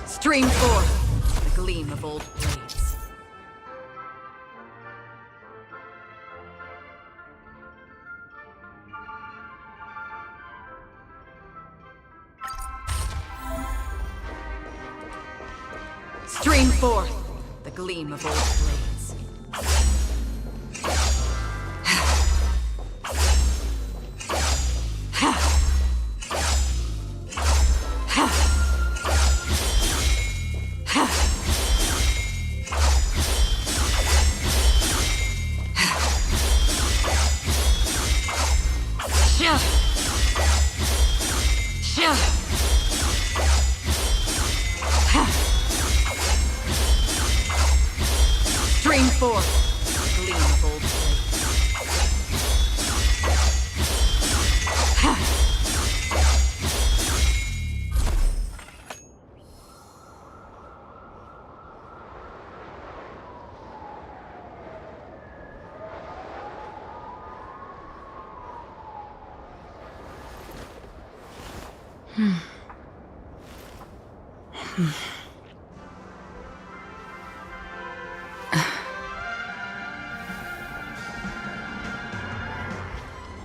Stream forth the gleam of old blades. Stream forth the gleam of old blades. Stream forth the gleam of old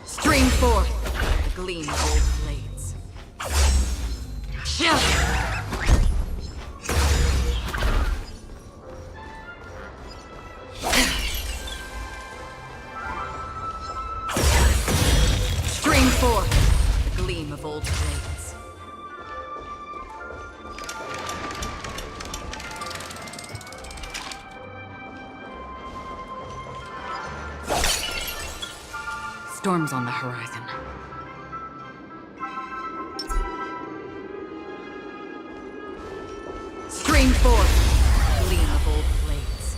Stream forth the gleam of old blades. Stream forth the gleam of old blades. Storms on the horizon. Stream forth, gleam of old blades.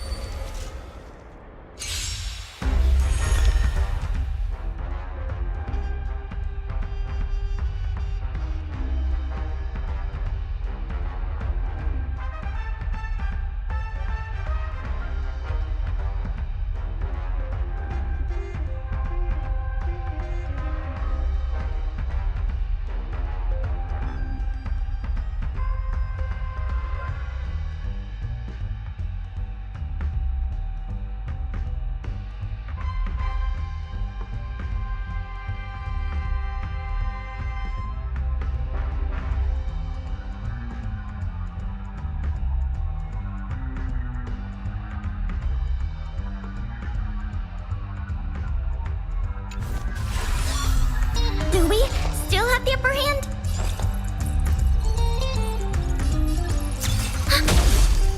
Do we still have the upper hand?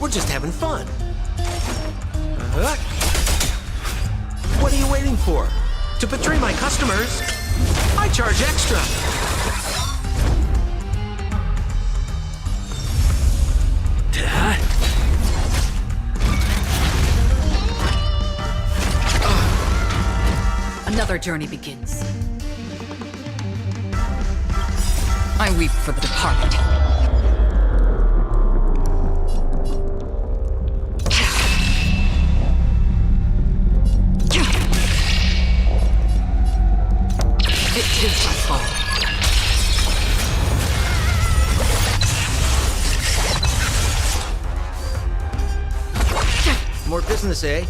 We're just having fun. What are you waiting for? To betray my customers, I charge extra. Another journey begins. I weep for the departed. It too shall fall. More business, eh?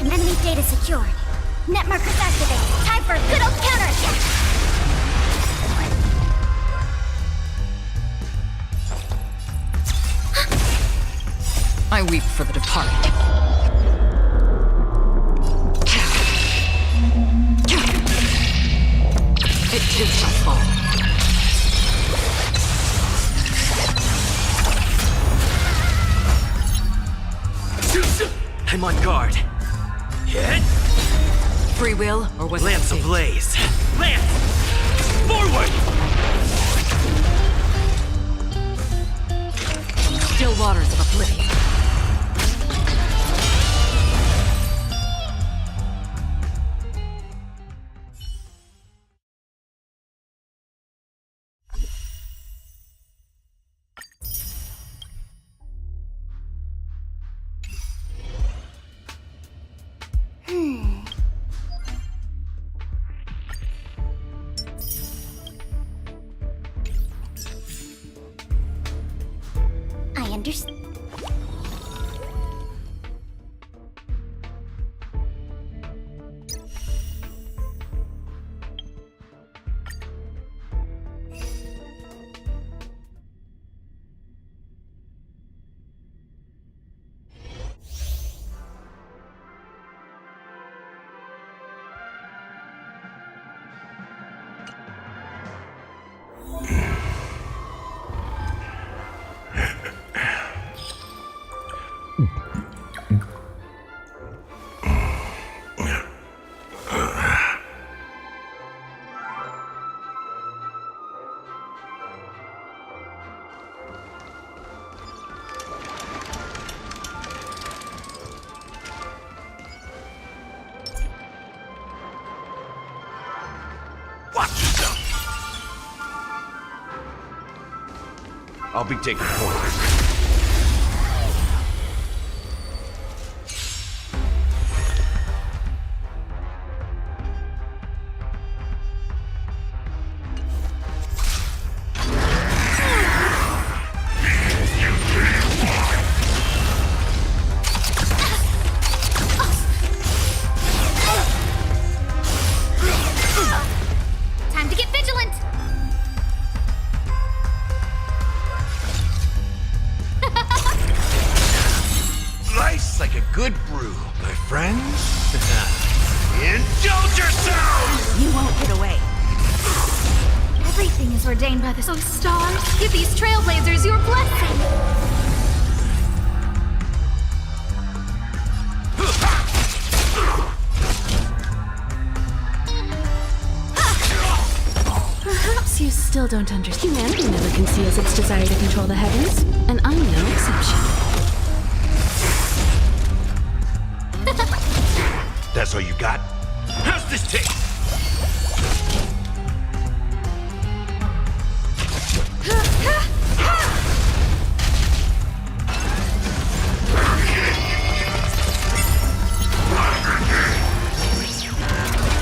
Enemy data secured. Net markers activated. Time for a good old counterattack. I weep for the departed. It too shall fall. I'm on guard. Hit! Free will, or was Lance it fate? ablaze! Lance! Forward! Still waters of oblivion. I understand. Watch yourself! I'll be taking points. Time to get vigilant! Slice like a good brew, my friends. Indulge yourselves! You won't get away. Everything is ordained by the stars. Give these trailblazers your blessing. Perhaps you still don't understand. Humanity never conceals its desire to control the heavens, and I'm no exception. That's all you got? How's this taste?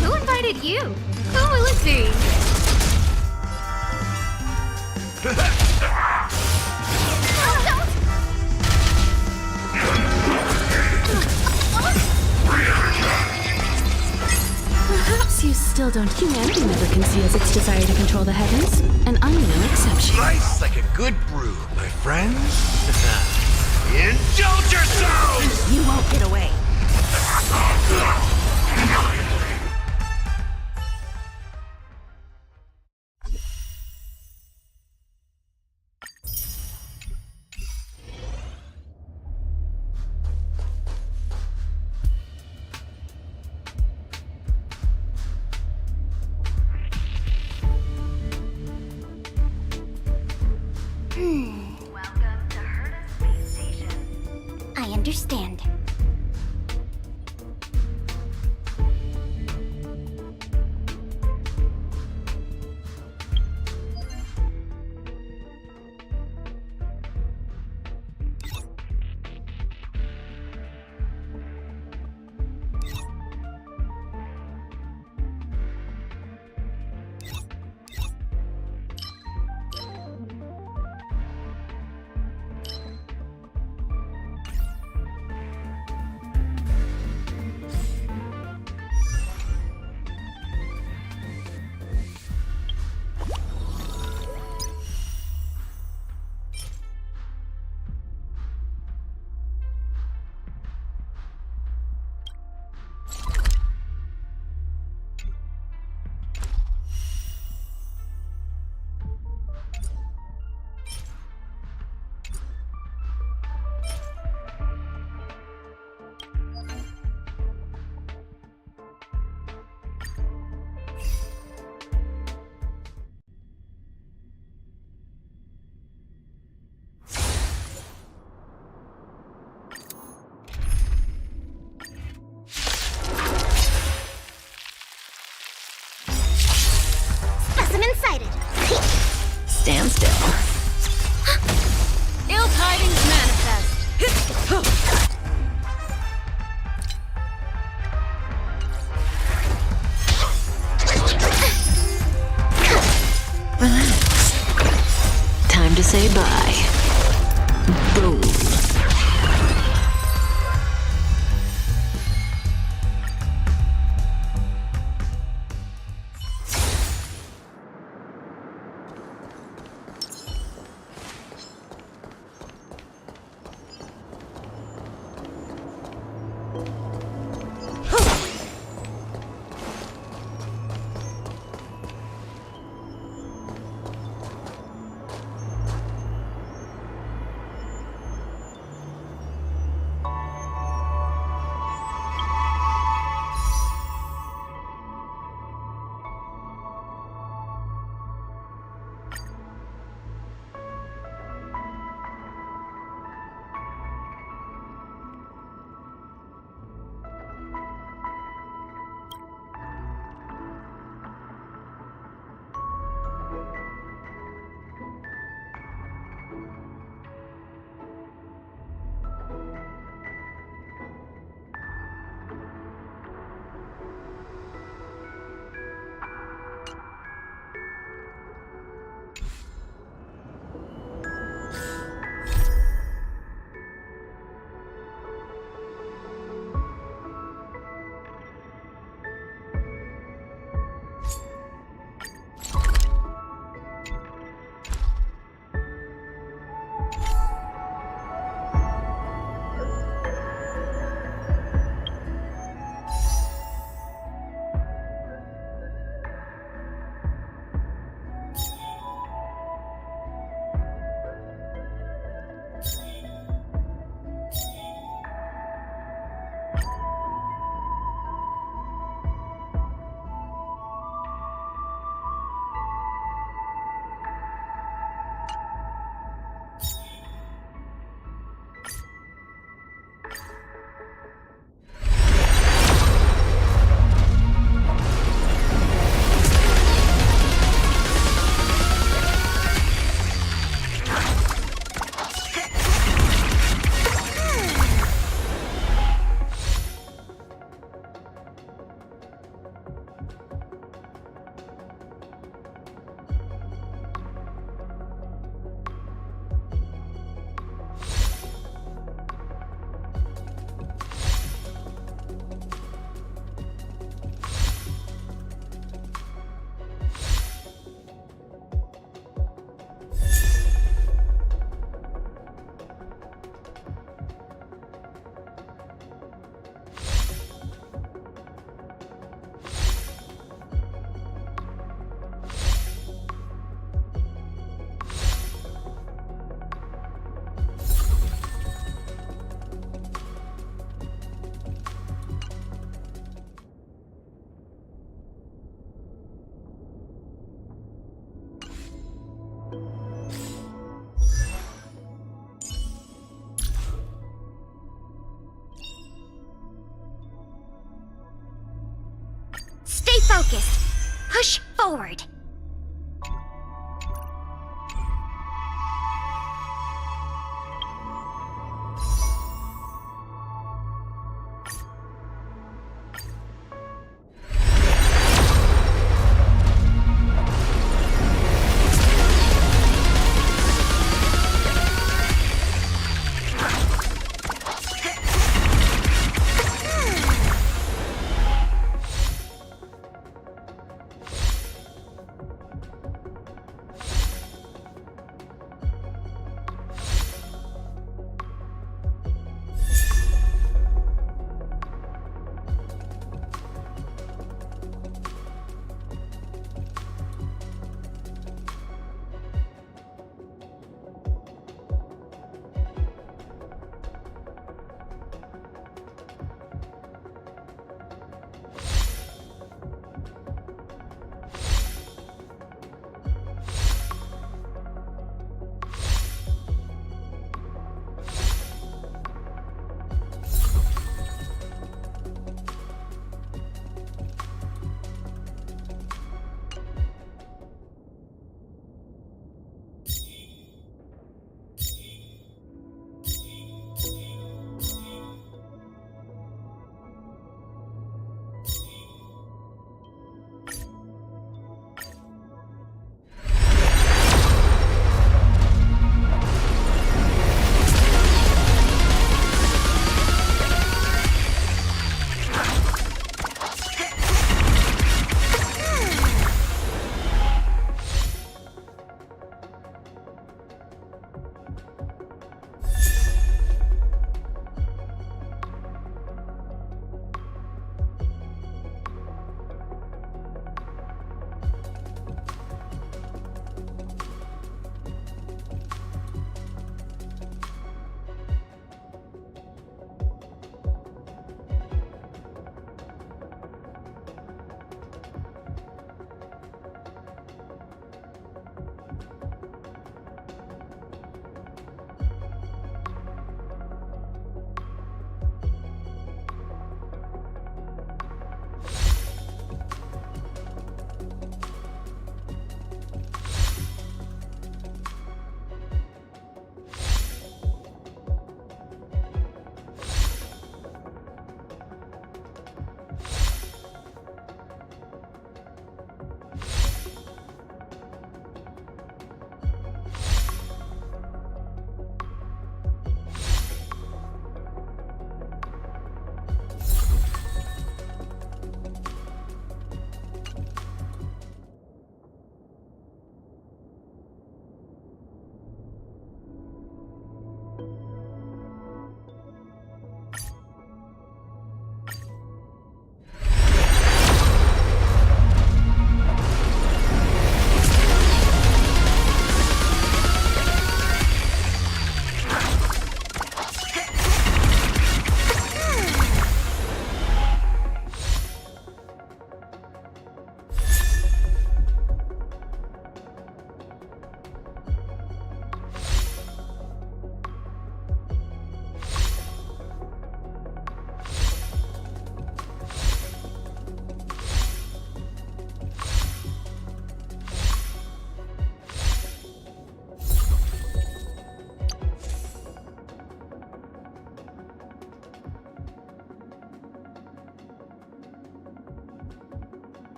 Who invited you? Who will it be? Perhaps you still don't. Humanity never conceals its desire to control the heavens, and I'm no exception. Slice like a good brew, my friends. Indulge yourselves! You won't get away. Welcome to Herta Space Station. I understand. Stay focused. Push forward.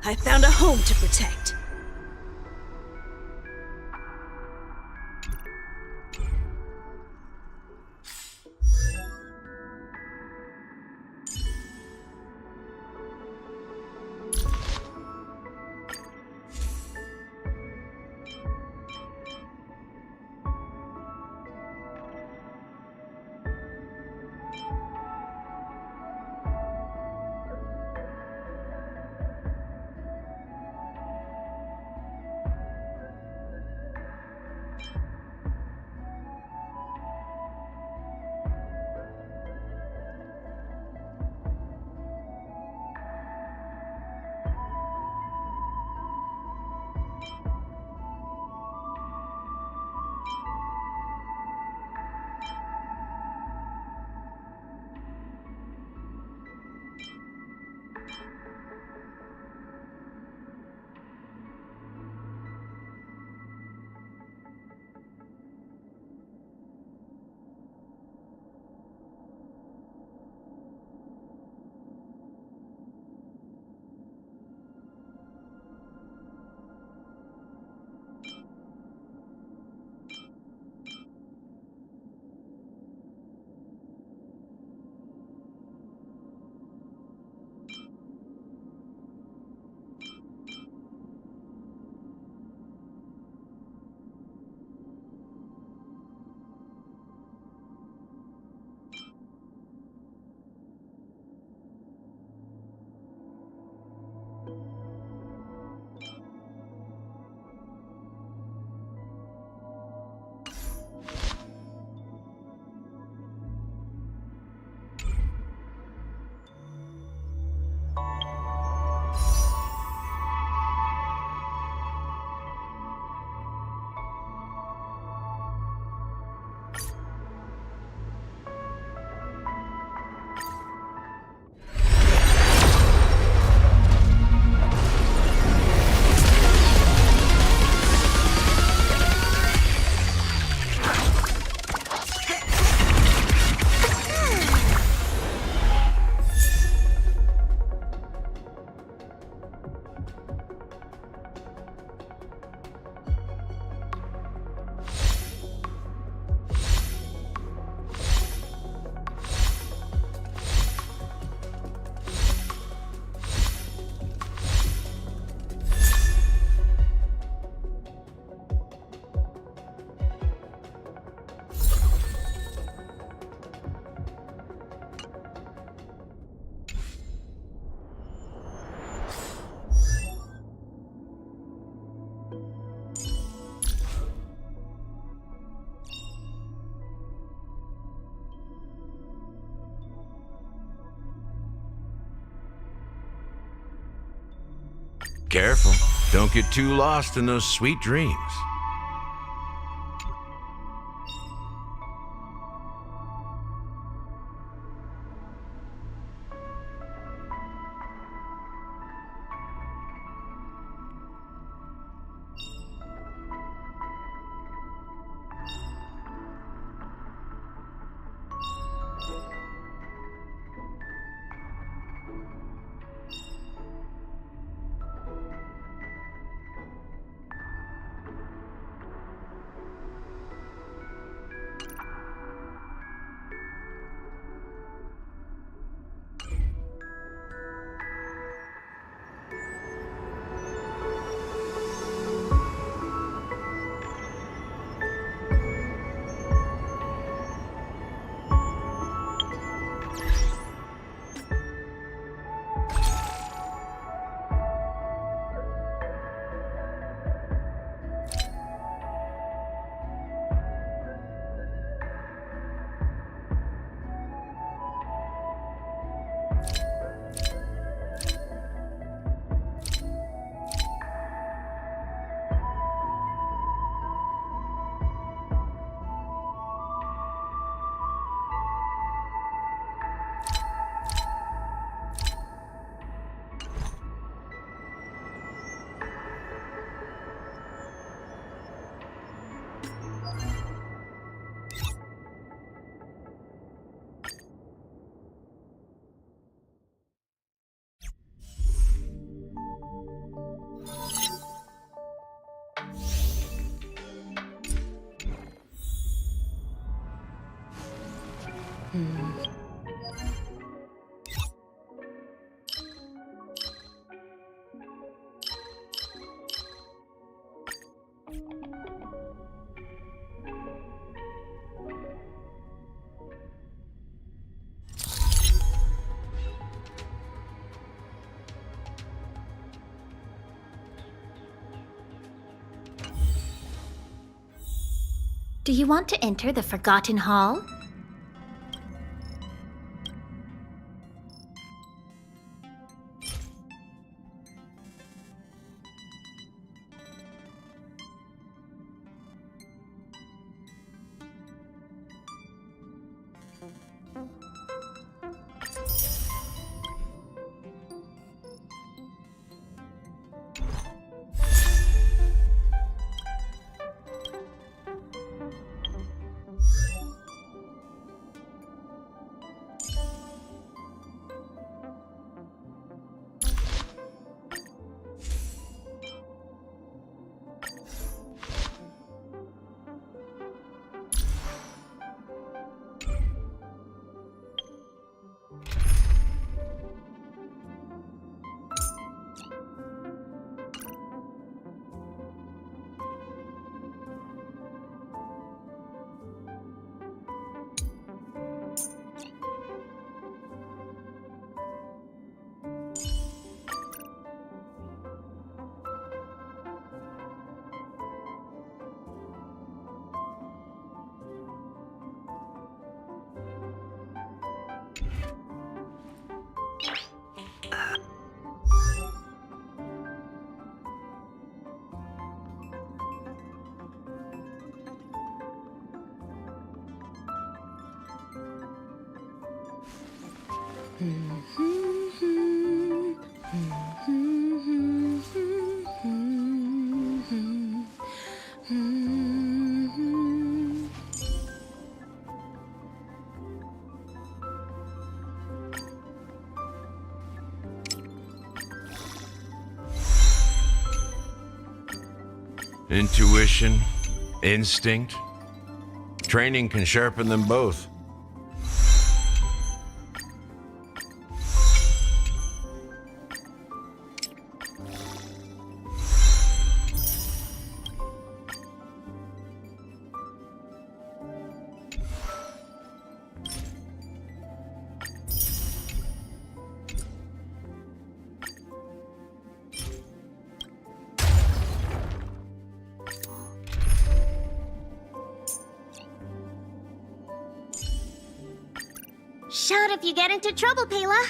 I found a home to protect. Careful. Don't get too lost in those sweet dreams. Do you want to enter the Forgotten Hall? Intuition, instinct. Training can sharpen them both. Shout if you get into trouble, Pela.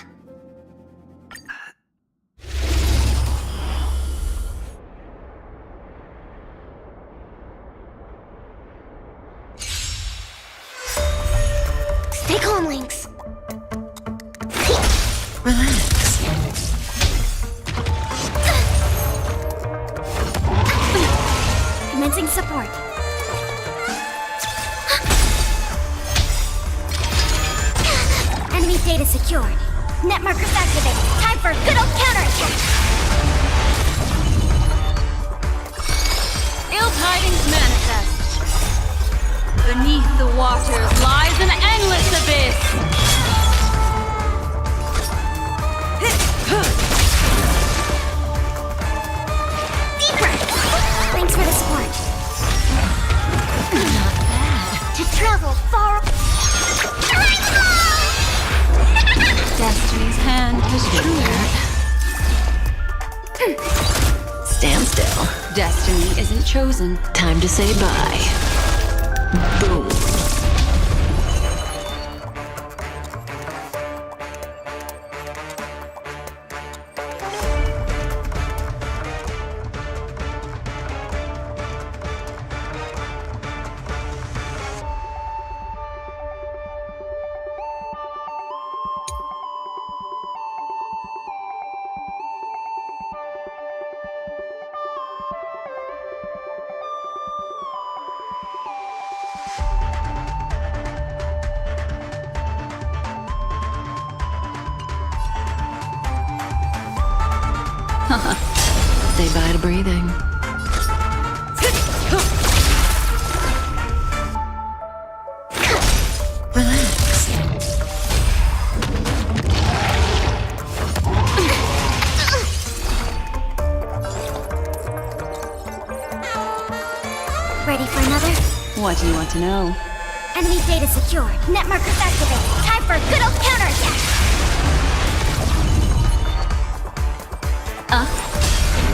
Stay calm, Lynx. Relax. Commencing support. Enemy data secured. Net markers activated. Time for a good old counterattack. Ill tidings manifest. Beneath the waters lies an endless abyss. Deeper. Thanks for the support. Not bad. To travel far. Destiny's hand has truly. Stand still. Destiny isn't chosen. Time to say bye. Boom. Say bye to breathing. Relax. What do you want to know? Enemy data secure. Net markers activated. Time for a good old counterattack.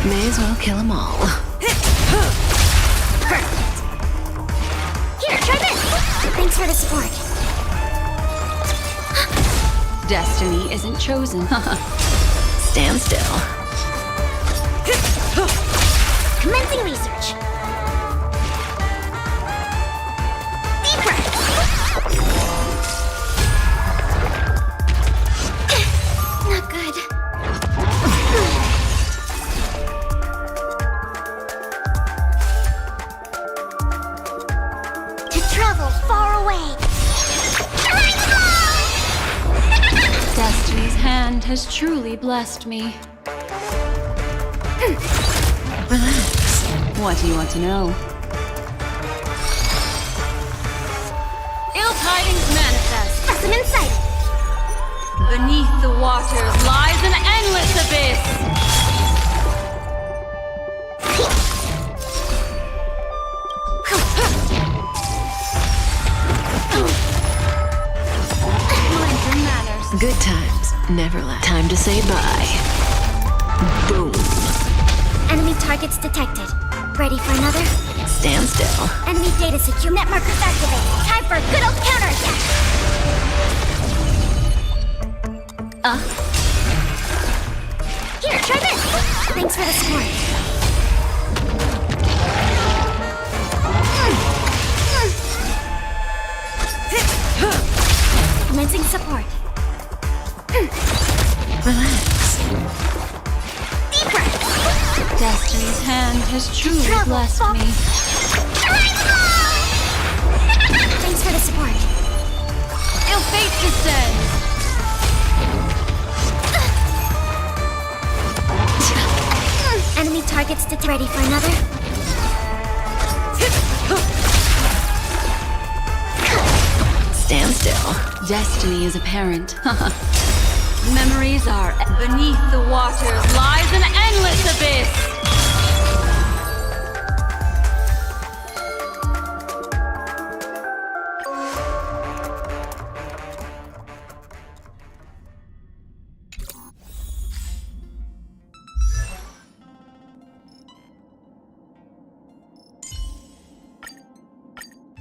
May as well kill them all. Perfect. Here, try this. Thanks for the support. Destiny isn't chosen. Stand still. Commencing research. Deep breath. Not good. To travel far away. Destiny's hand has truly blessed me. Relax. What do you want to know? Ill tidings manifest. Specimen sighted. Beneath the waters lies an endless abyss. Mind your manners. Good times never last. Time to say bye. Boom. Enemy targets detected. Ready for another? Stand still. Enemy data secure. Net markers activated. Time for a good old counterattack. Here, try this. Thanks for the support. Commencing support. Relax. Deep breath. Destiny's hand has truly Travel blessed far- me. Thanks for the support. Ill fate descends. Enemy targets to ready for another. Stand still. Destiny is apparent. Memories are beneath the waters lies an endless abyss.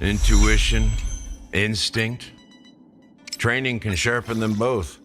Intuition, instinct. Training can sharpen them both.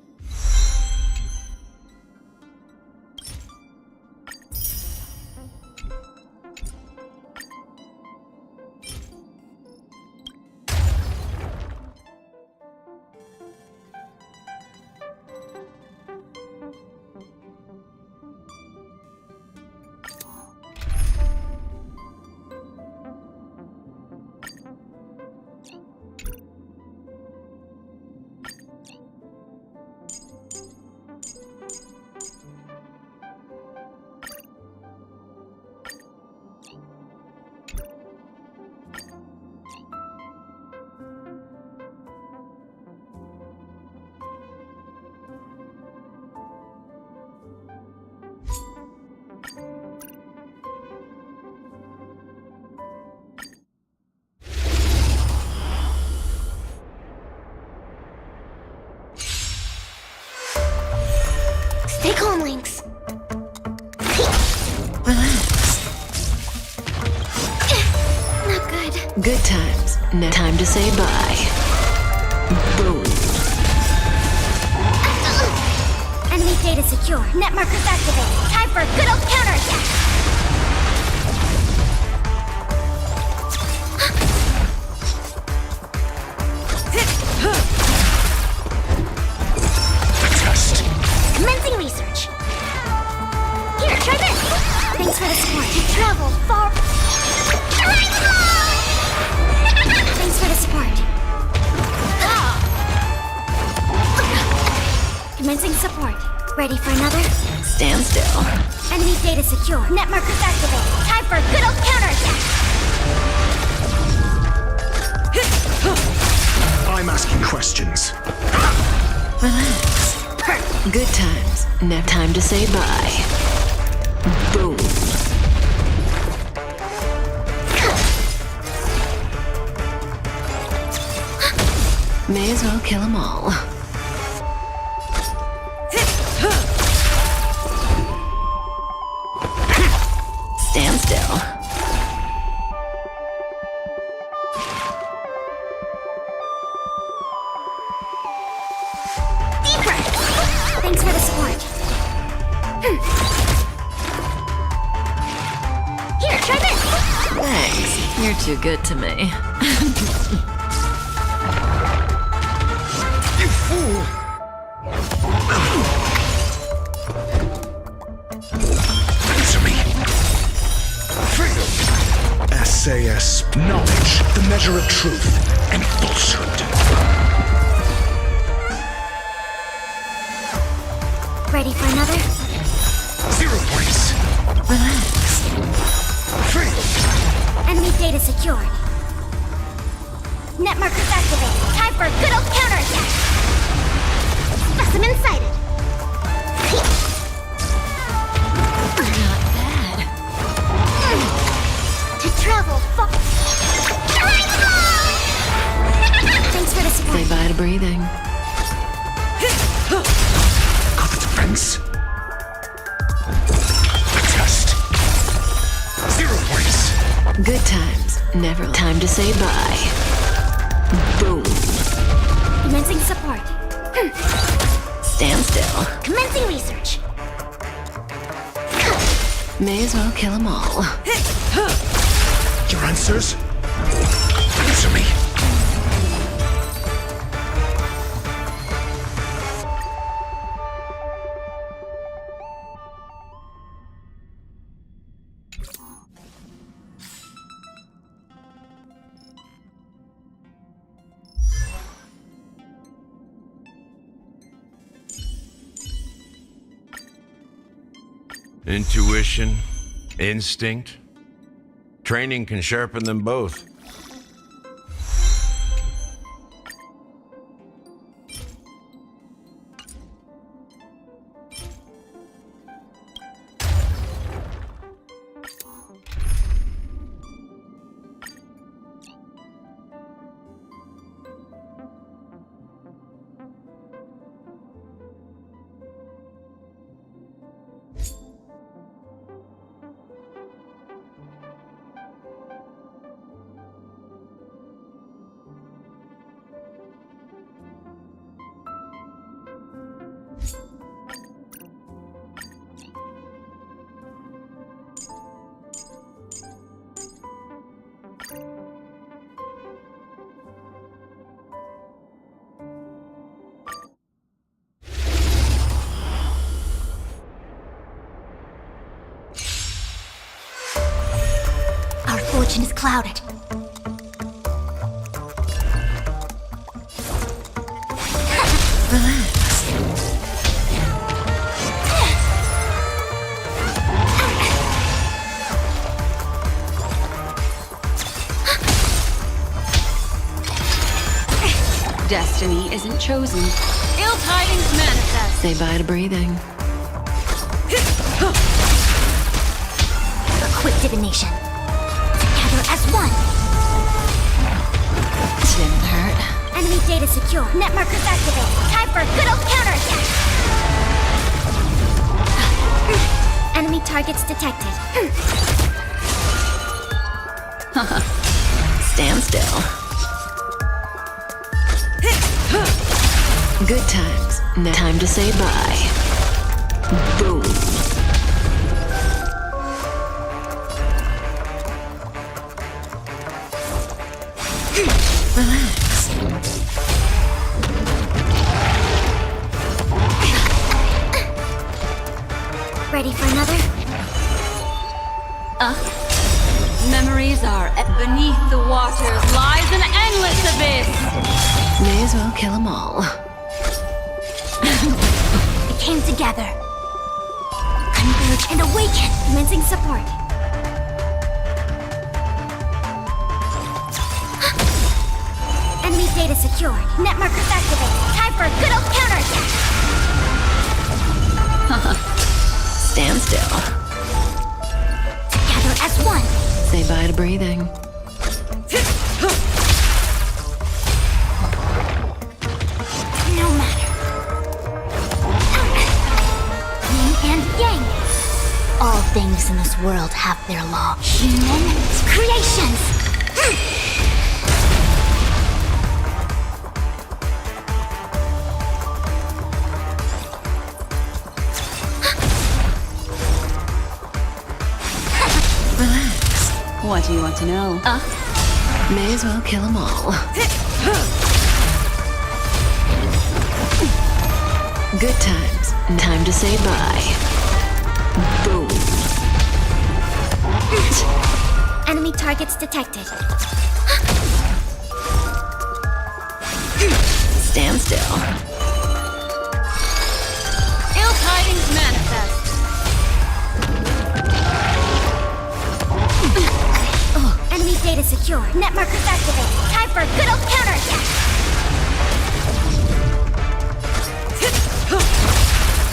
Stay calm, Lynx. Relax. Not good. Good times. No time to say bye. Boom. Enemy data secure. Net markers activated. Time for a good old counterattack. Commencing research. Here, try this. Thanks for the support. To travel far. Thanks for the support. Commencing support. Ready for another? Stand still. Enemy data secure. Net markers activated. Time for a good old counterattack. I'm asking questions. Relax. Good times. Never time to say bye. Boom. May as well kill them all. Stand still. Deeper! Thanks for the support. Here, try this! Thanks. You're too good to me. You fool! Answer me! Freedom! SAS. Knowledge, the measure of truth and falsehood. Ready for another? 0 points. Relax. Freedom! Enemy data secured. Net markers activated. Time for a good old counterattack. Specimen sighted. Not bad. To travel far. Thanks for the support. Say bye to breathing. Got the defense. A test. 0 points. Good times. Never time to say bye. Boom. Commencing support. Stand still. Commencing research. May as well kill them all. Your answers? Answer me. Intuition, instinct. Training can sharpen them both. Our fortune is clouded. Destiny isn't chosen. Ill tidings manifest. Say bye to breathing. A quick divination. Together as one. Didn't hurt. Enemy data secure. Net markers activated. Time for a good old counterattack. Enemy targets detected. Stand still. Good times. Now time to say bye. Boom. Relax. Ready for another? Memories are beneath the waters lies an endless abyss. May as well kill them all. We came together. Converge and awaken. Commencing support. Enemy data secured. Net markers activated. Time for a good old counterattack. Stand still. Together as one. Say bye to breathing. and yang. All things in this world have their law. Human creations. Relax. What do you want to know? May as well kill them all. Good times. Time to say bye. Boom. Enemy targets detected. Stand still. Ill tidings manifest. Enemy data secure. Net markers activated. Time for a good old counterattack.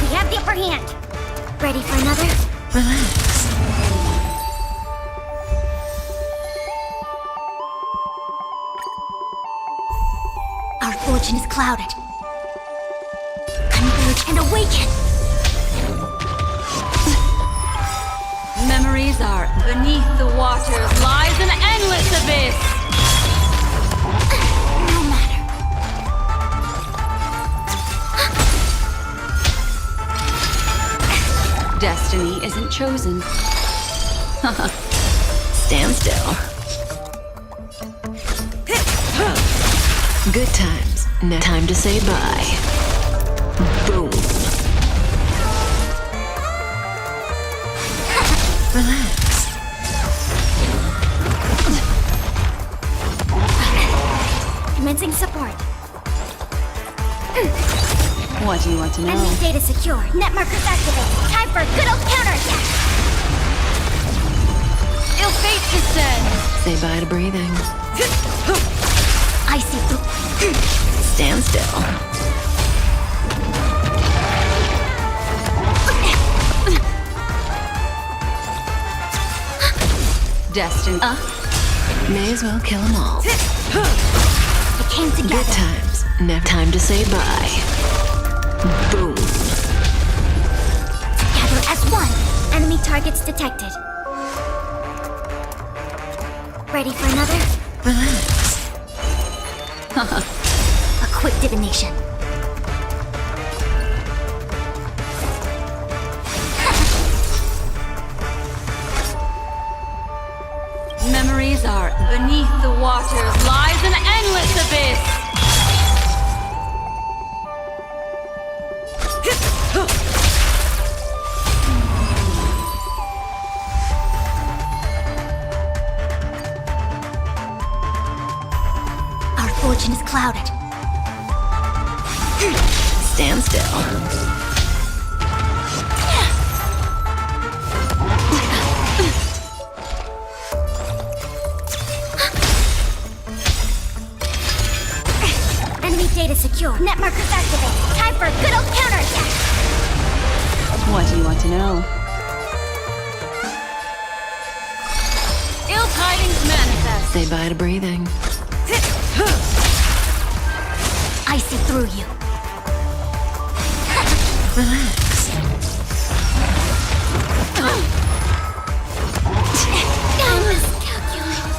We have the upper hand. Ready for another? Relax. Our fortune is clouded. Converge and awaken. Memories are beneath the waters lies an endless abyss. No matter. Destiny isn't chosen. Stand still. Good times. Now time to say bye. Boom. Relax. Commencing support. What do you want to know? Enemy data secure. Net markers activated. Time for a good old counterattack. Ill fate descends. Say bye to breathing. I see through. Stand still. Destiny. May as well kill them all. We came Good together. times. Now time to say bye. Boom. Together as one. Enemy targets detected. Ready for another? Relax. A quick divination. Memories are beneath the waters lies an endless abyss. Our fortune is clouded. Stand still. Enemy data secure. Net markers activated. Time for a good old counterattack. What do you want to know? Ill tidings manifest. Say bye to breathing. I see through you. Relax. I miscalculated.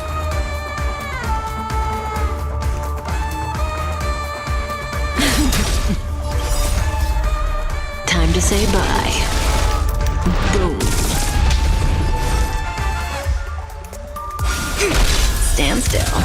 Time to say bye. Boom. Stand still.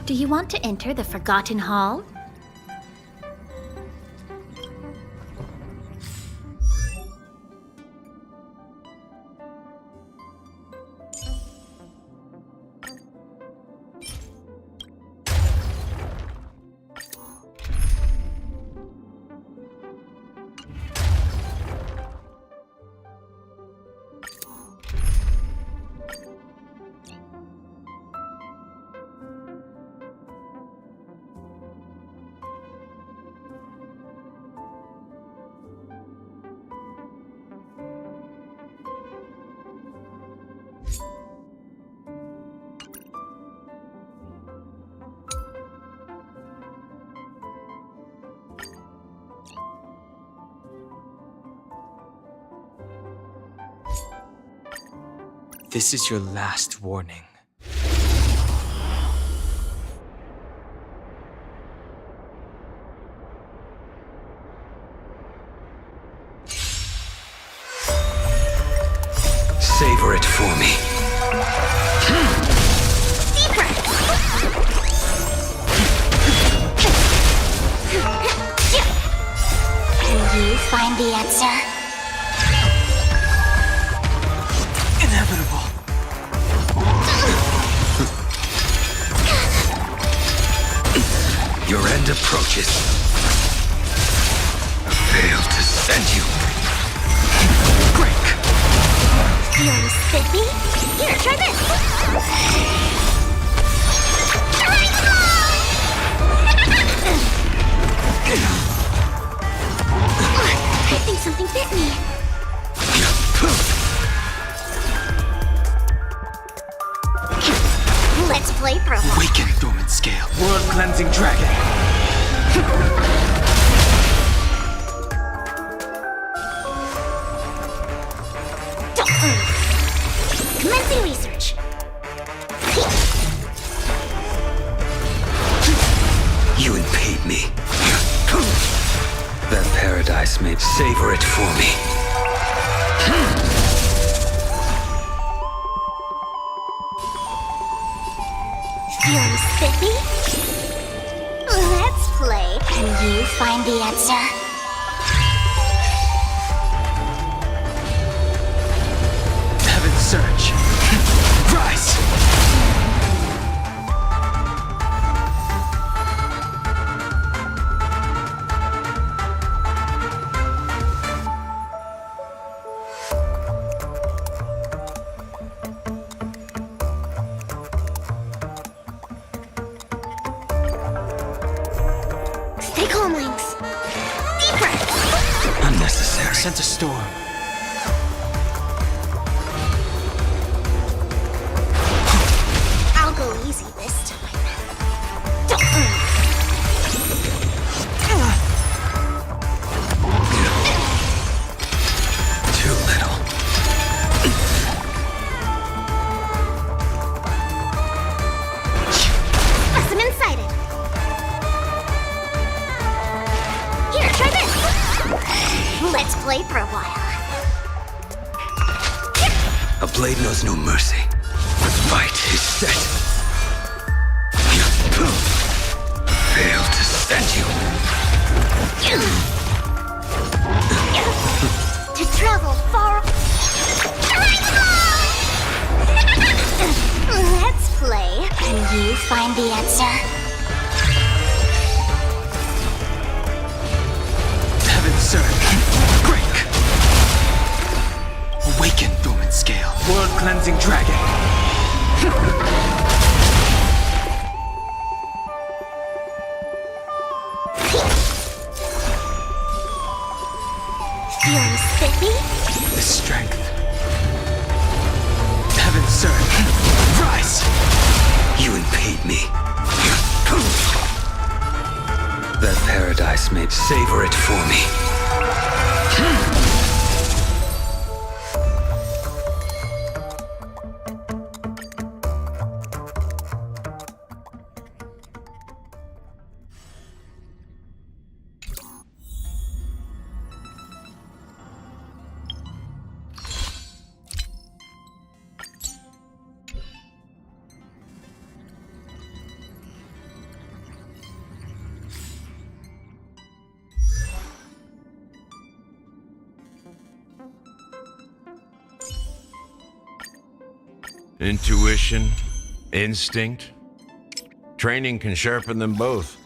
Do you want to enter the Forgotten Hall? This is your last warning. Savor it for me. Can you find the answer? Inevitable. Your end approaches. Fail to send you. Break. Feeling spiffy? Here, try this! I think something bit me. Let's play pro. Awaken, dormant scale. World cleansing dragon. Commencing research. You impede me. That paradise may savor it for me. Feeling spiffy? Let's play. Can you find the answer? Heaven's surge. Rise. Stay calm, Lynx. Deep breath. Unnecessary. Sense a storm. I'll go easy this time. Too little. Specimen sighted. Here, try this. Let's play for a while. A blade knows no mercy. The fight is set. Fail to send you. To travel far. Let's play. Can you find the answer? Heaven's surge. Break. Awaken, dormant scale. World cleansing dragon. Feeling spiffy? The strength. Heaven's surge. Rise. You impede me. That paradise may savor it for me. Intuition, instinct. Training can sharpen them both.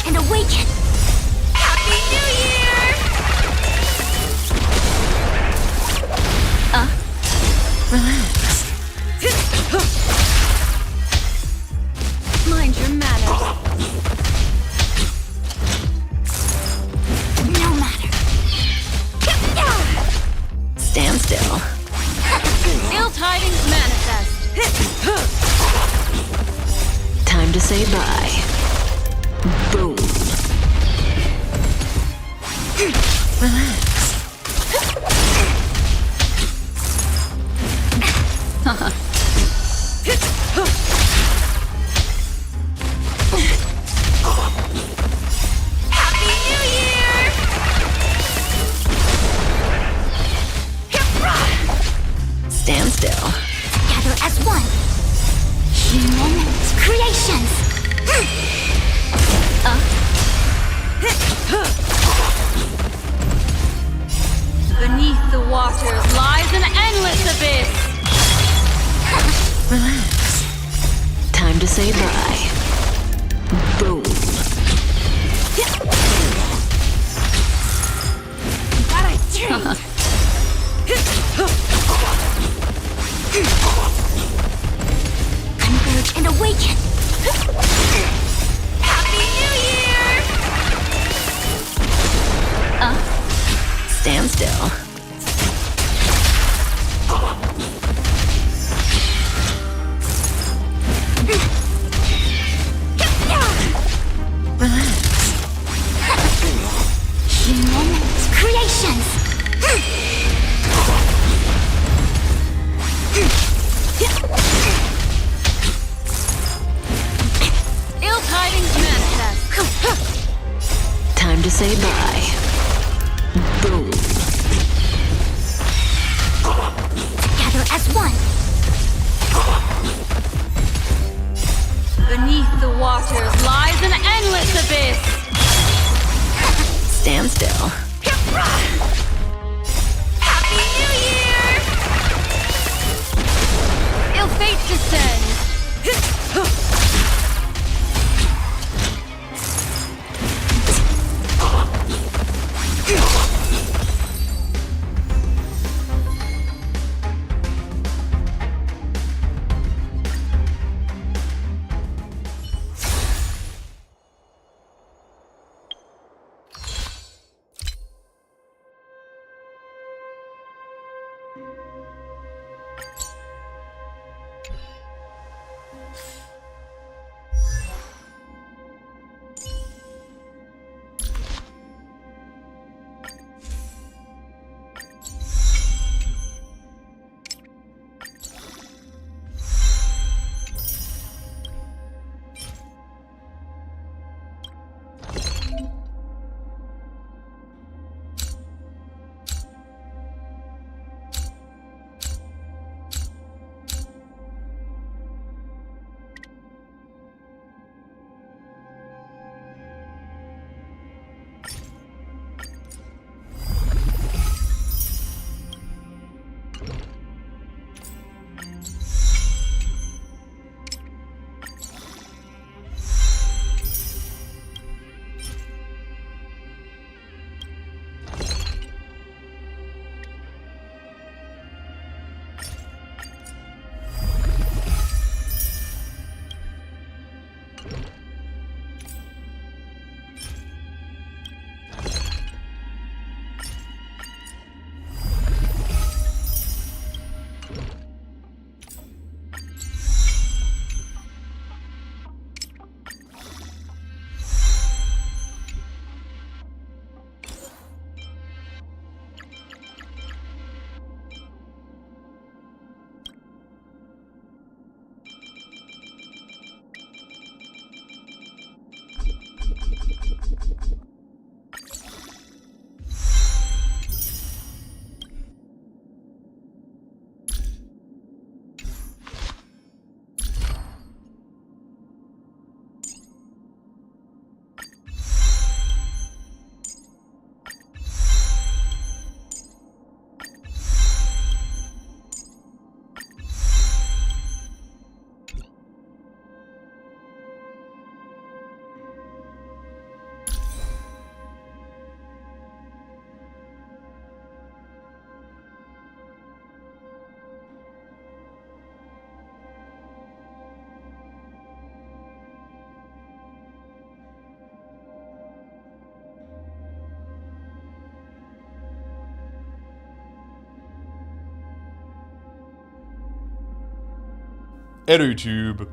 And awaken! Happy New Year! Relax. Mind your manners. No matter. Stand still. Ill tidings manifest. Time to say bye. Boom. Relax. Together as one. Human creations. Beneath the waters lies an endless abyss. Relax. Time to say bye. Boom. That I dreamed. Converge and awaken. Happy New Year! Stand still. Relax. Human creations. Ill tidings manifest. Time to say bye. Boom. Together as one. Beneath the waters lies an endless abyss. Stand still. Happy New Year! Ill fate descends. Hello YouTube.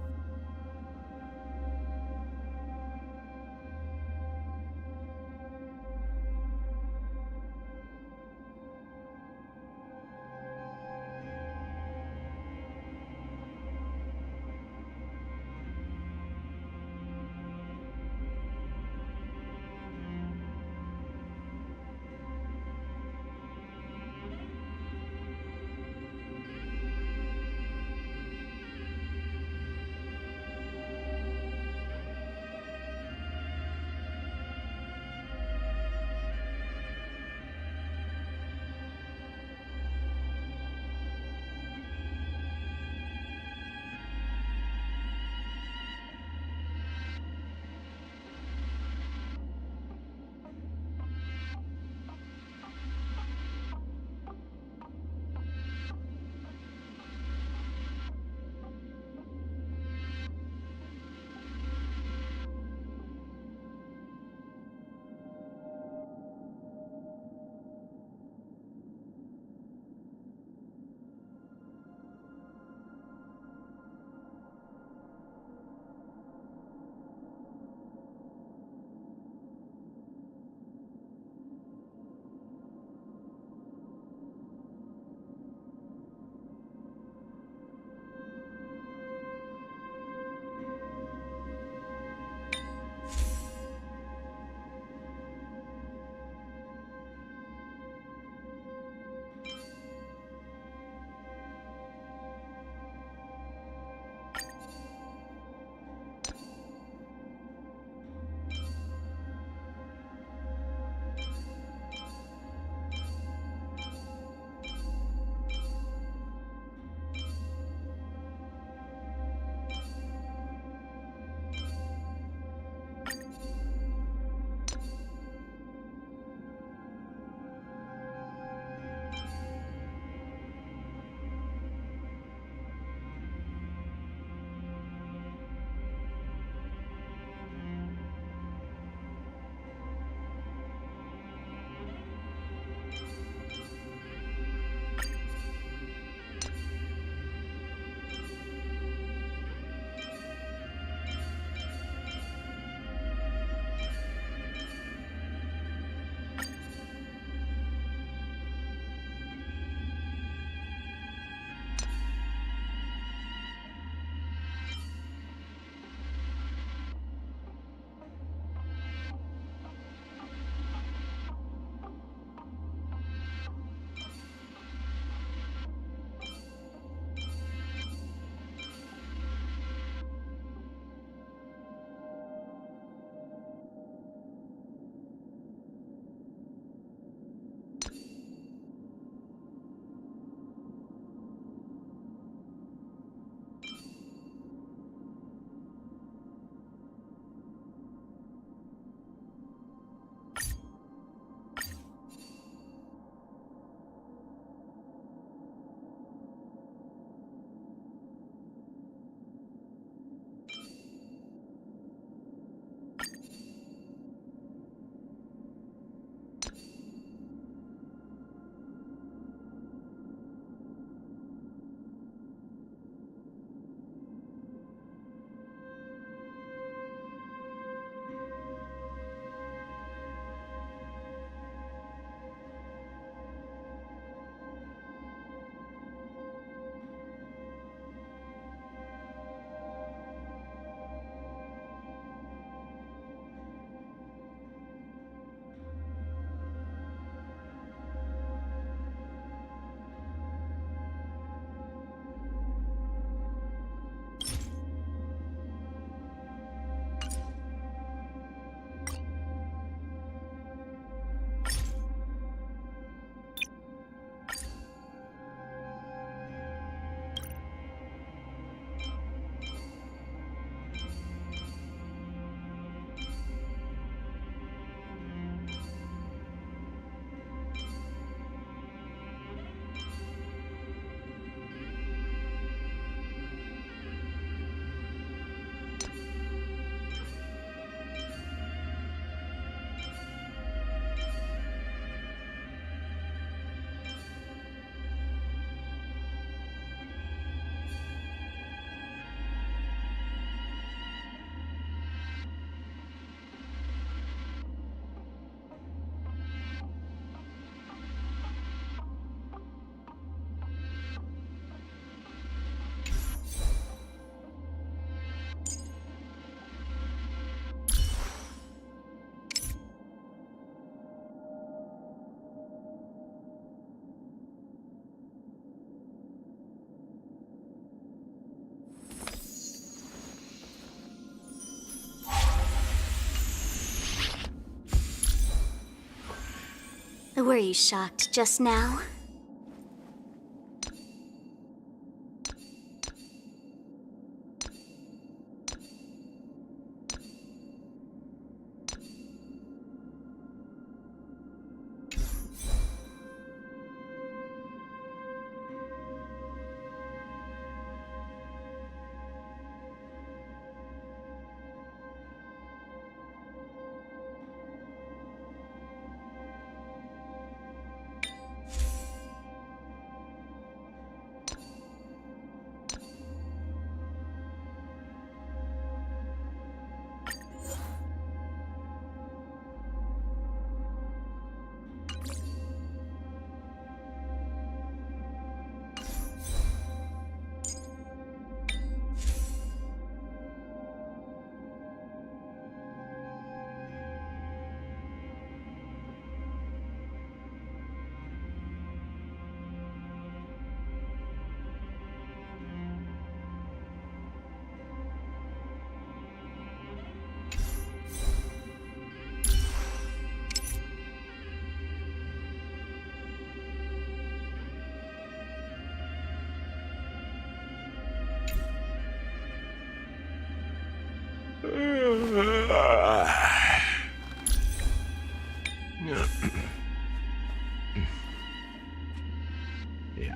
Were you shocked just now? Yeah.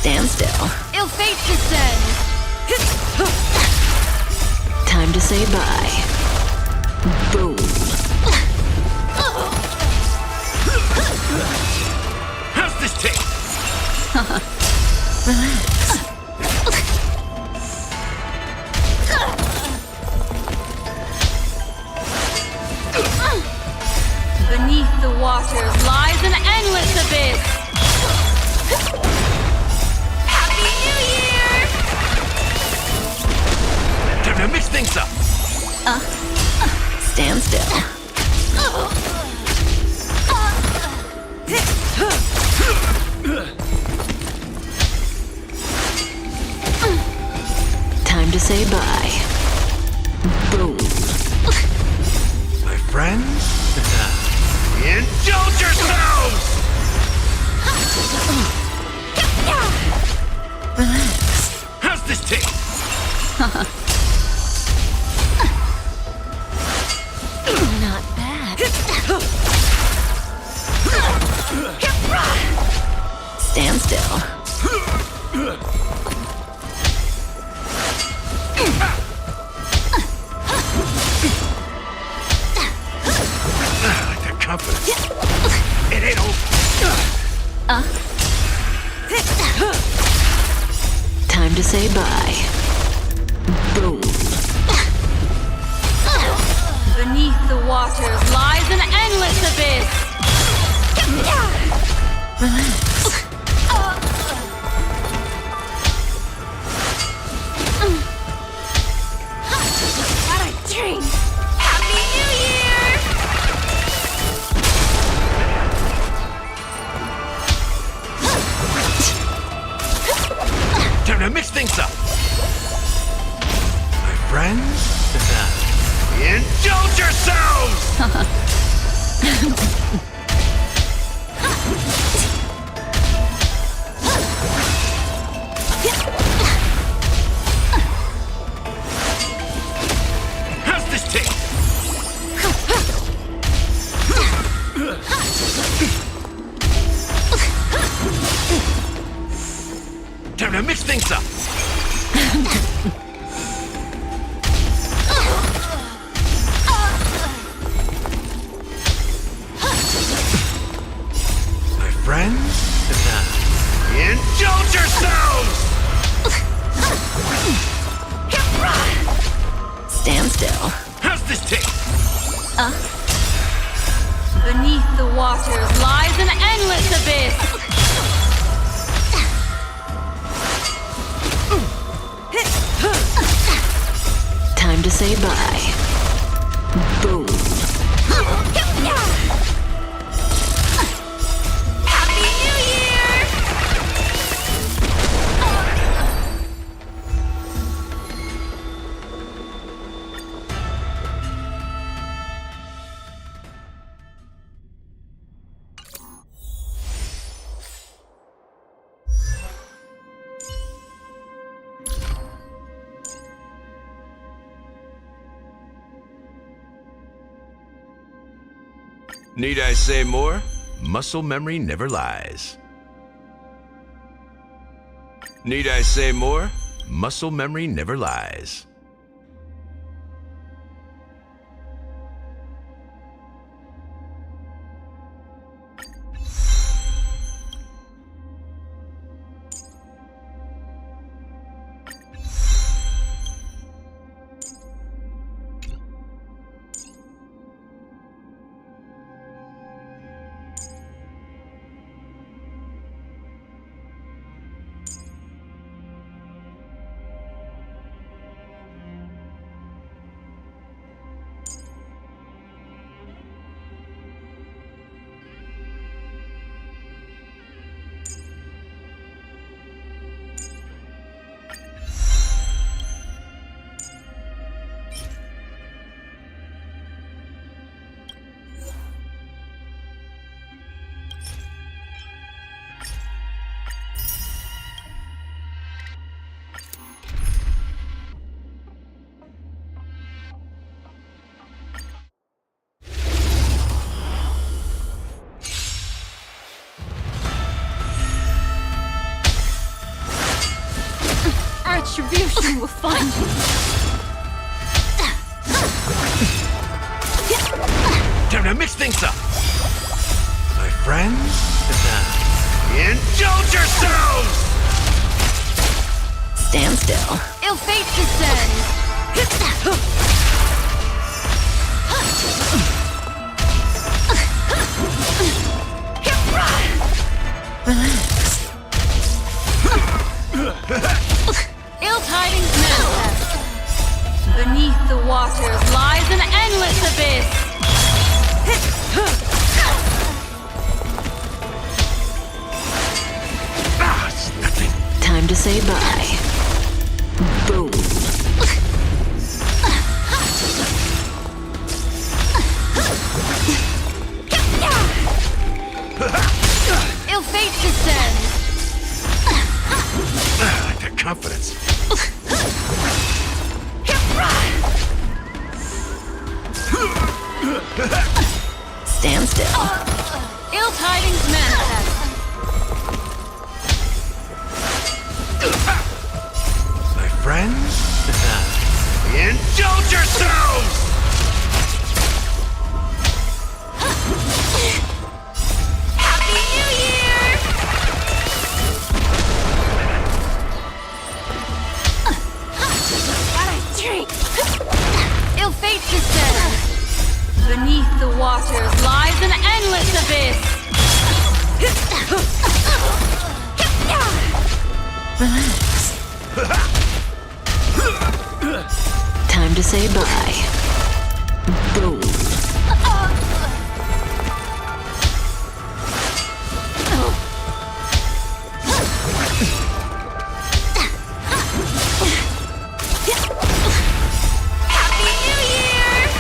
Stand still. Ill fate descends. Time to say bye. Boom. How's this taste? Relax. Beneath the waters lies an endless abyss. Happy New Year! Time to mix things up. Stand still. Time to say bye. Boom. My friends, indulge yourselves! Relax. How's this taste? Not bad. Stand still. Like that confidence. It ain't over. Time to say bye. Boom. Beneath the waters lies an endless abyss. Relax. What a dream! Happy New Year! Time to mix things up. My friends, Indulge yourselves! How's this taste? Time to mix things up. My friends, indulge yourselves! Stand still. How's this taste? Beneath the waters lies an endless abyss. Time to say bye. Boom. Happy New Year! Need I say more? Muscle memory never lies. Need I say more? Muscle memory never lies. Retribution will find you. Time to mix things up. My friends, indulge yourselves! Stand still. Ill fate descends. Relax. Ill tidings manifest. Beneath the waters lies an endless abyss. Ah, it's nothing. Time to say bye. Boom. Ill fate descends. I like that confidence. Stand still. Ill tidings manifest. My friends, indulge yourselves! Happy New Year! Gotta drink. Ill fate descends. Beneath the waters lies an endless abyss. Relax. Time to say bye. Boom. Happy New Year!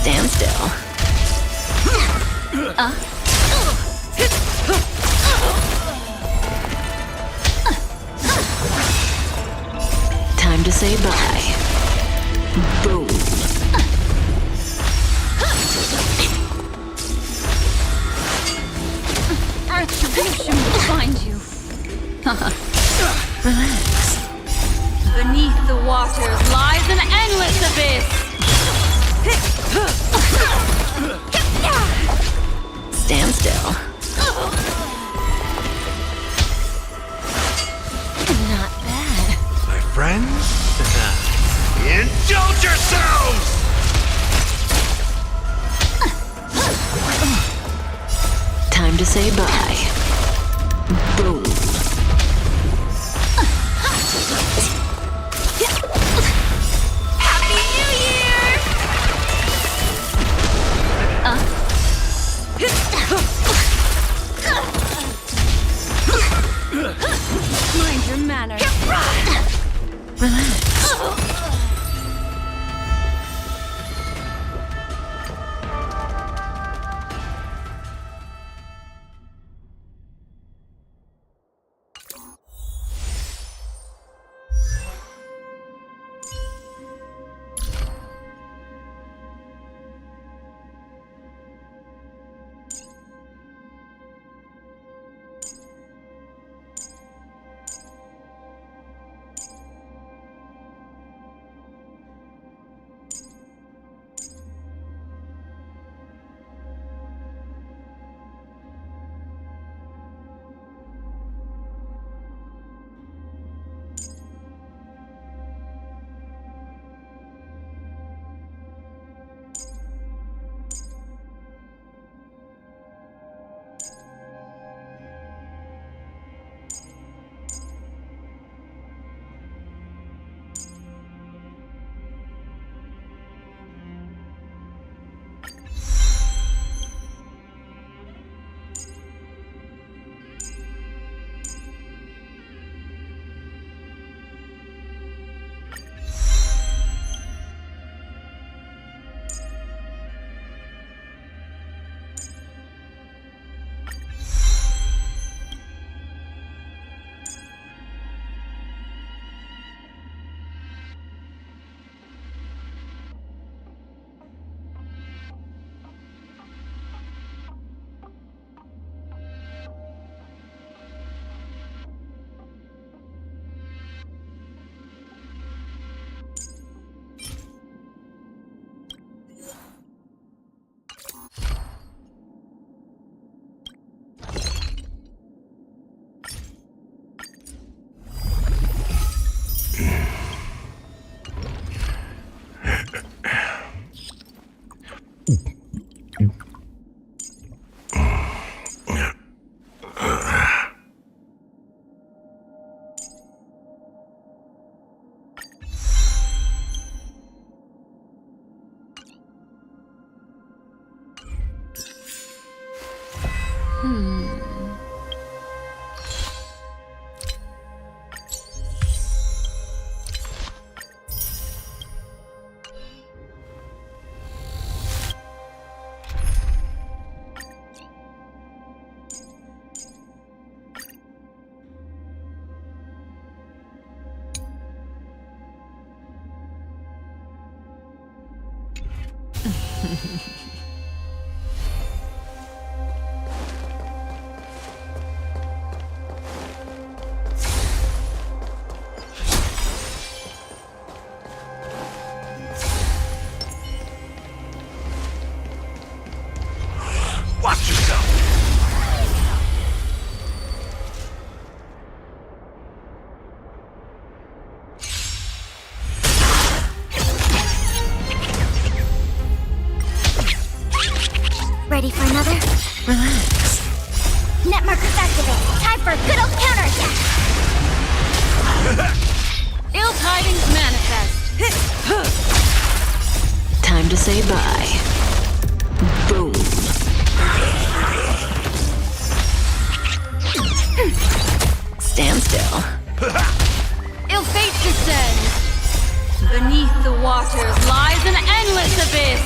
Stand still. Time to say bye. Boom. Retribution will find you. Relax. Beneath the waters lies an endless abyss. Stand still. Not bad. My friends? Indulge yourselves! Time to say bye. Boom. Happy New Year! Mind your manners. Relax. Watch yourself! Ready for another? Relax. Net markers activate. Time for a good old counterattack. Ill tidings manifest. Time to say bye. Boom. Stand still. Ill fate descends. Beneath the waters lies an endless abyss.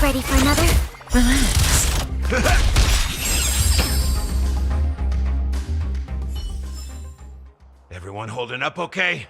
Ready for another? Relax. Everyone holding up okay?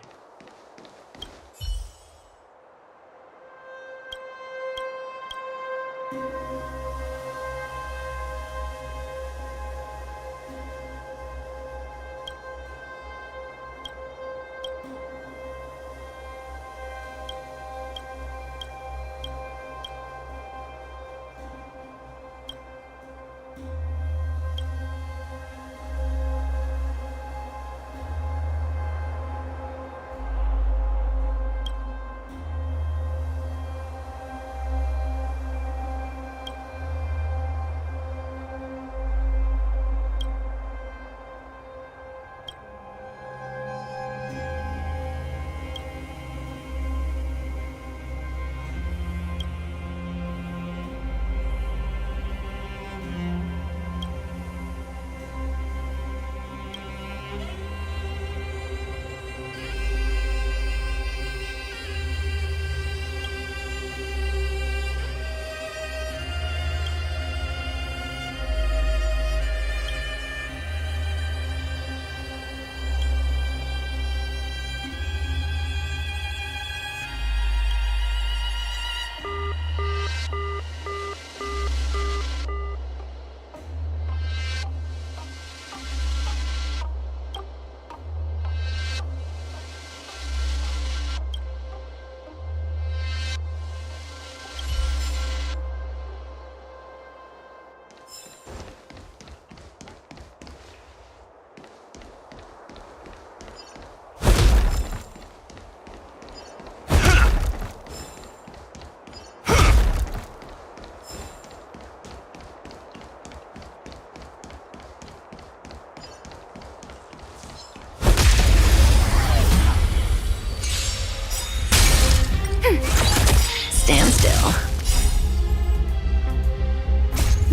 Stand still.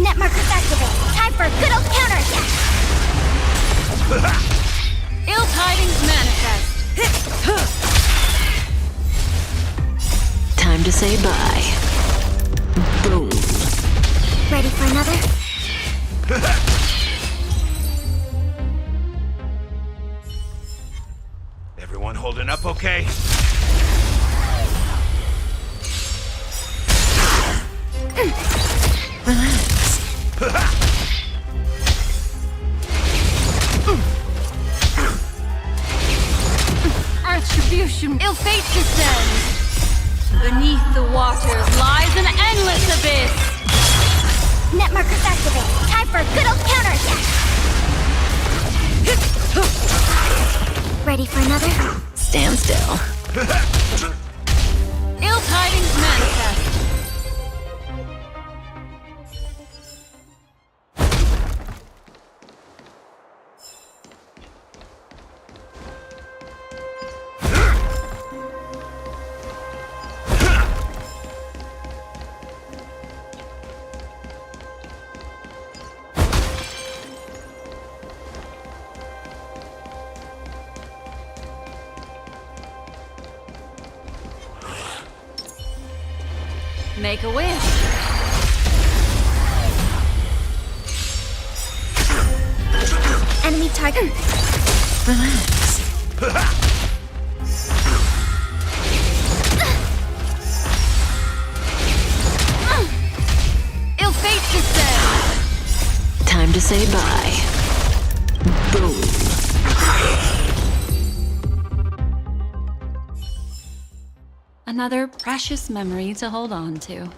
Net markers activate. Time for a good old counterattack. Ill tidings manifest. Time to say bye. Boom. Ready for another? Everyone holding up okay? Retribution. Ill fate descends. Beneath the waters lies an endless abyss. Net markers activate. Time for a good old counterattack. Ready for another? Stand still. Ill tidings manifest. Make a wish. Enemy target. Relax. Ill fate descends. Time to say bye. Boom. Another precious memory to hold on to.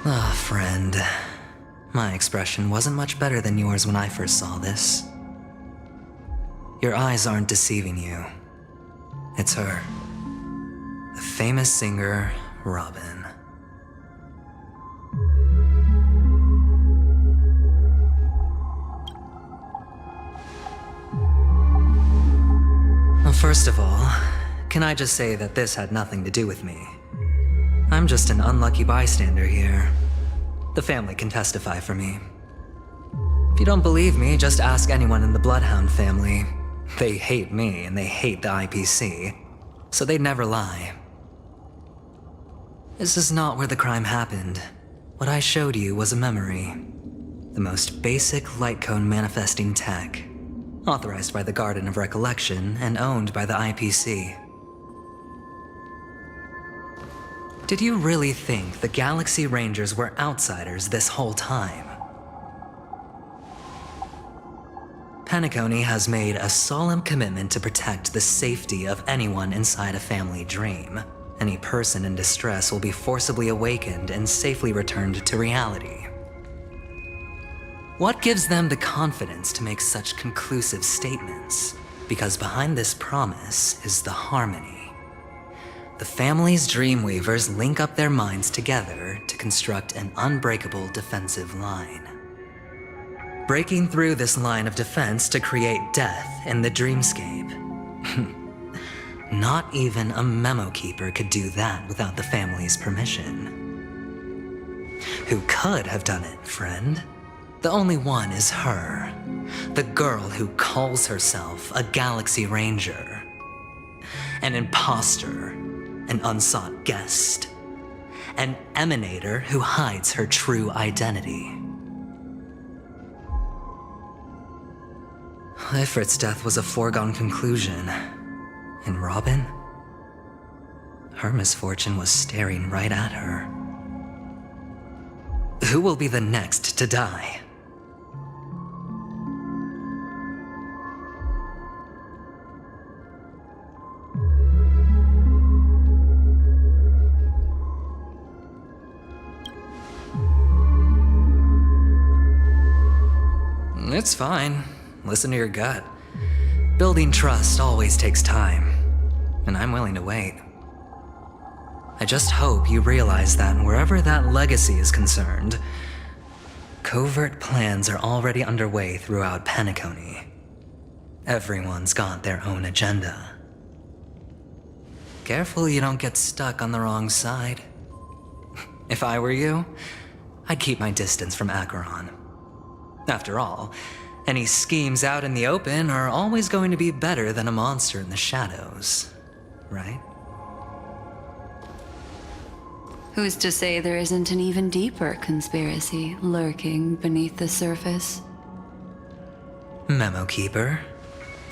Ah, friend. My expression wasn't much better than yours when I first saw this. Your eyes aren't deceiving you. It's her. The famous singer, Robin. Well, first of all, can I just say that this had nothing to do with me? I'm just an unlucky bystander here. The family can testify for me. If you don't believe me, just ask anyone in the Bloodhound family. They hate me and they hate the IPC, so they'd never lie. This is not where the crime happened. What I showed you was a memory. The most basic light cone manifesting tech, authorized by the Garden of Recollection and owned by the IPC. Did you really think the Galaxy Rangers were outsiders this whole time? Penacony has made a solemn commitment to protect the safety of anyone inside a family dream. Any person in distress will be forcibly awakened and safely returned to reality. What gives them the confidence to make such conclusive statements? Because behind this promise is the harmony. The family's Dreamweavers link up their minds together to construct an unbreakable defensive line. Breaking through this line of defense to create death in the dreamscape. Not even a memo keeper could do that without the family's permission. Who could have done it, friend? The only one is her. The girl who calls herself a Galaxy Ranger. An imposter. An unsought guest. An emanator who hides her true identity. Ifrit's death was a foregone conclusion. And Robin? Her misfortune was staring right at her. Who will be the next to die? It's fine. Listen to your gut. Building trust always takes time, and I'm willing to wait. I just hope you realize that wherever that legacy is concerned, covert plans are already underway throughout Penacony. Everyone's got their own agenda. Careful you don't get stuck on the wrong side. If I were you, I'd keep my distance from Acheron. After all, any schemes out in the open are always going to be better than a monster in the shadows, right? Who's to say there isn't an even deeper conspiracy lurking beneath the surface? Memo Keeper,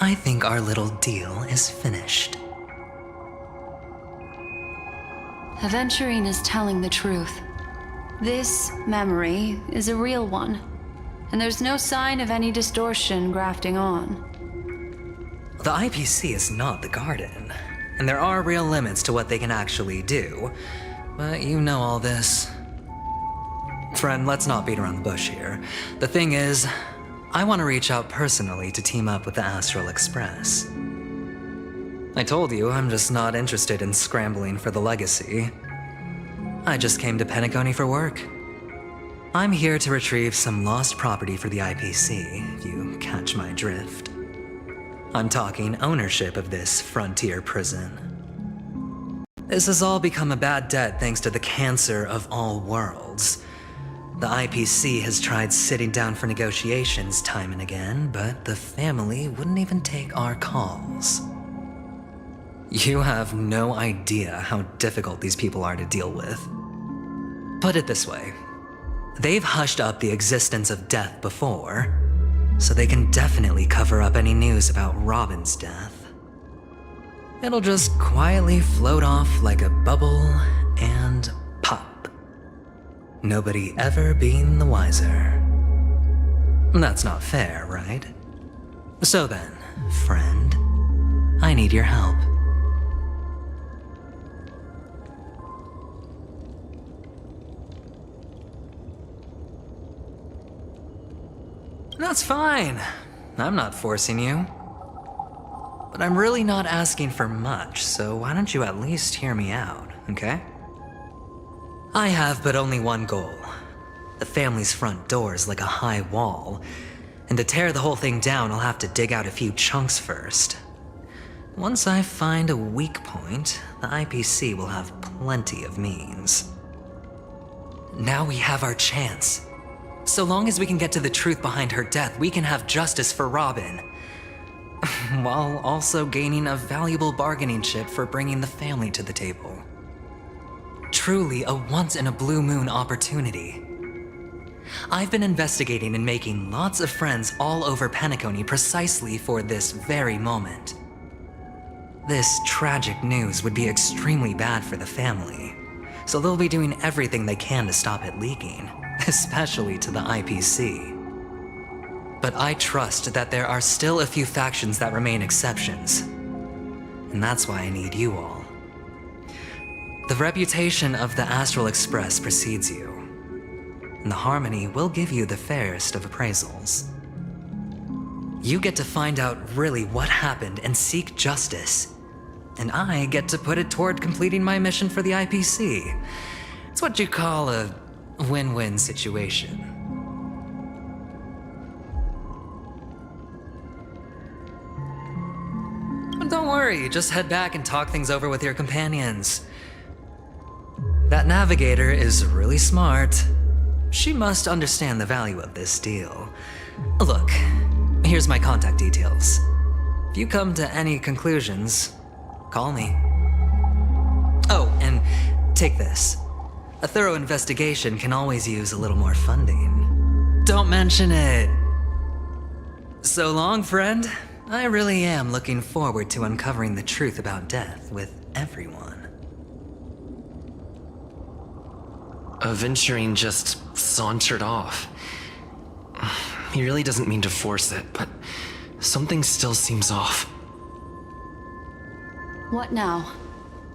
I think our little deal is finished. Aventurine is telling the truth. This memory is a real one. And there's no sign of any distortion grafting on. The IPC is not the Garden, and there are real limits to what they can actually do, but you know all this. Friend, let's not beat around the bush here. The thing is, I want to reach out personally to team up with the Astral Express. I told you I'm just not interested in scrambling for the legacy. I just came to Penacony for work. I'm here to retrieve some lost property for the IPC, if you catch my drift. I'm talking ownership of this frontier prison. This has all become a bad debt thanks to the cancer of all worlds. The IPC has tried sitting down for negotiations time and again, but the family wouldn't even take our calls. You have no idea how difficult these people are to deal with. Put it this way. They've hushed up the existence of death before, so they can definitely cover up any news about Robin's death. It'll just quietly float off like a bubble and pop. Nobody ever being the wiser. That's not fair, right? So then, friend, I need your help. That's fine. I'm not forcing you. But I'm really not asking for much, so why don't you at least hear me out, okay? I have but only one goal. The family's front door is like a high wall, and to tear the whole thing down, I'll have to dig out a few chunks first. Once I find a weak point, the IPC will have plenty of means. Now we have our chance. So long as we can get to the truth behind her death, we can have justice for Robin. While also gaining a valuable bargaining chip for bringing the family to the table. Truly a once-in-a-blue-moon opportunity. I've been investigating and making lots of friends all over Penacony precisely for this very moment. This tragic news would be extremely bad for the family, so they'll be doing everything they can to stop it leaking, especially to the IPC. But I trust that there are still a few factions that remain exceptions. And that's why I need you all. The reputation of the Astral Express precedes you. And the Harmony will give you the fairest of appraisals. You get to find out really what happened and seek justice. And I get to put it toward completing my mission for the IPC. It's what you call a win-win situation. Don't worry, just head back and talk things over with your companions. That navigator is really smart. She must understand the value of this deal. Look, here's my contact details. If you come to any conclusions, call me. Oh, and take this. A thorough investigation can always use a little more funding. Don't mention it. So long, friend. I really am looking forward to uncovering the truth about death with everyone. Aventurine just sauntered off. He really doesn't mean to force it, but something still seems off. What now?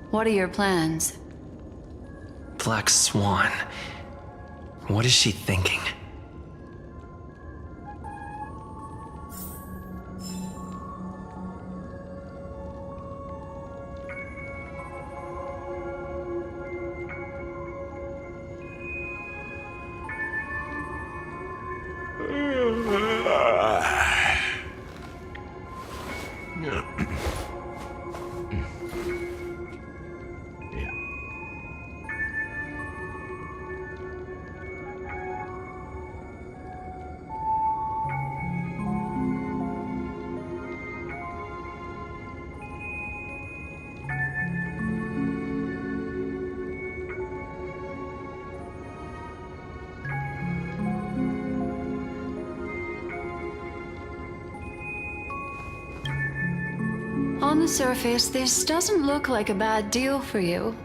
What are your plans? Black Swan. What is she thinking? On the surface, this doesn't look like a bad deal for you.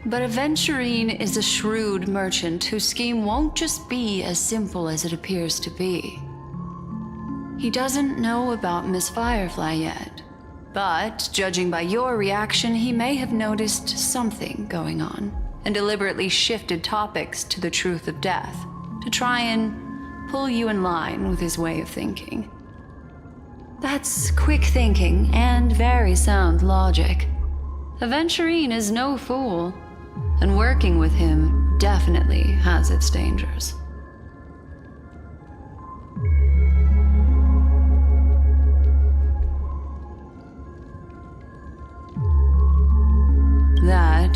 But Aventurine is a shrewd merchant whose scheme won't just be as simple as it appears to be. He doesn't know about Miss Firefly yet, but judging by your reaction, he may have noticed something going on and deliberately shifted topics to the truth of death to try and pull you in line with his way of thinking. That's quick thinking and very sound logic. Aventurine is no fool, and working with him definitely has its dangers. That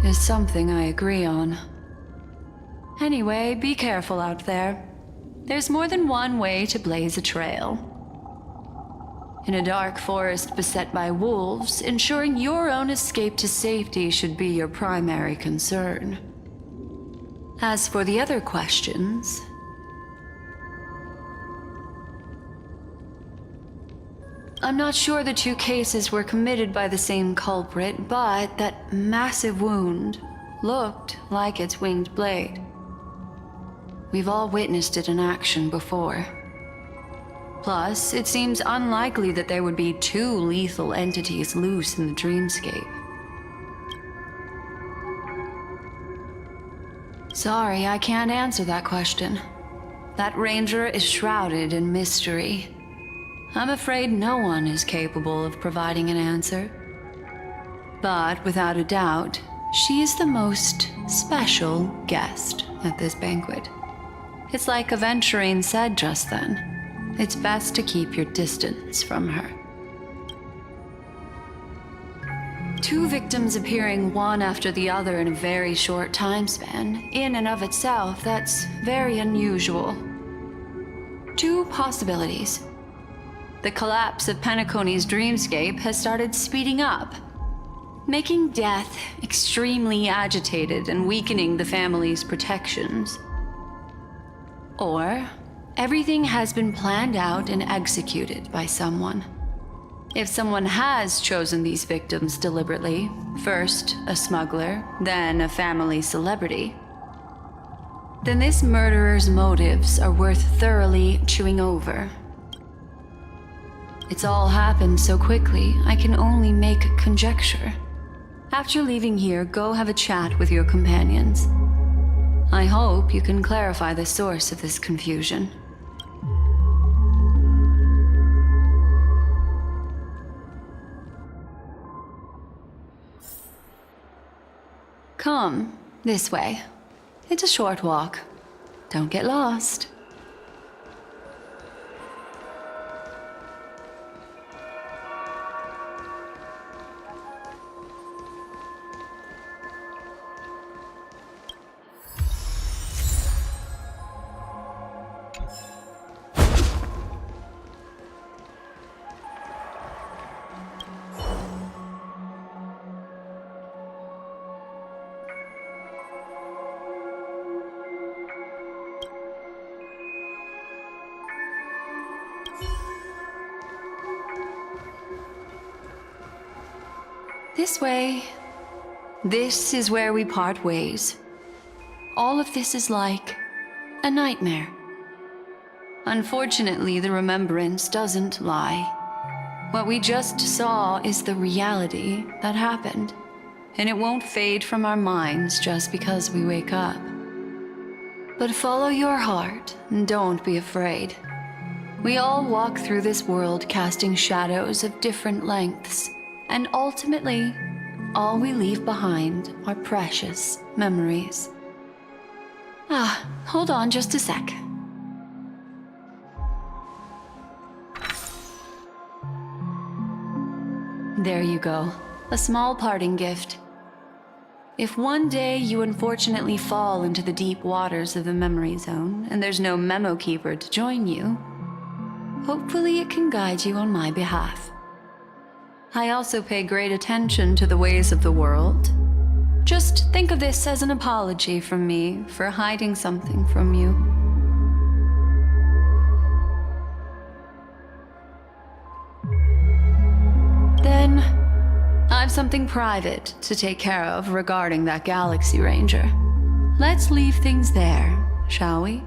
is something I agree on. Anyway, be careful out there. There's more than one way to blaze a trail. In a dark forest beset by wolves, ensuring your own escape to safety should be your primary concern. As for the other questions, I'm not sure the two cases were committed by the same culprit, but that massive wound looked like its winged blade. We've all witnessed it in action before. Plus, it seems unlikely that there would be two lethal entities loose in the dreamscape. Sorry, I can't answer that question. That ranger is shrouded in mystery. I'm afraid no one is capable of providing an answer. But without a doubt, she is the most special guest at this banquet. It's like Aventurine said just then. It's best to keep your distance from her. 2 victims appearing one after the other in a very short time span, in and of itself, that's very unusual. 2 possibilities. The collapse of Penacony's dreamscape has started speeding up, making death extremely agitated and weakening the family's protections. Or, everything has been planned out and executed by someone. If someone has chosen these victims deliberately, first a smuggler, then a family celebrity, then this murderer's motives are worth thoroughly chewing over. It's all happened so quickly, I can only make conjecture. After leaving here, go have a chat with your companions. I hope you can clarify the source of this confusion. Come, this way. It's a short walk. Don't get lost. This way. This is where we part ways. All of this is like a nightmare. Unfortunately, the remembrance doesn't lie. What we just saw is the reality that happened, and it won't fade from our minds just because we wake up. But follow your heart and don't be afraid. We all walk through this world casting shadows of different lengths. And ultimately, all we leave behind are precious memories. Hold on just a sec. There you go. A small parting gift. If one day you unfortunately fall into the deep waters of the memory zone, and there's no memo keeper to join you, hopefully it can guide you on my behalf. I also pay great attention to the ways of the world. Just think of this as an apology from me for hiding something from you. Then, I've something private to take care of regarding that Galaxy Ranger. Let's leave things there, shall we?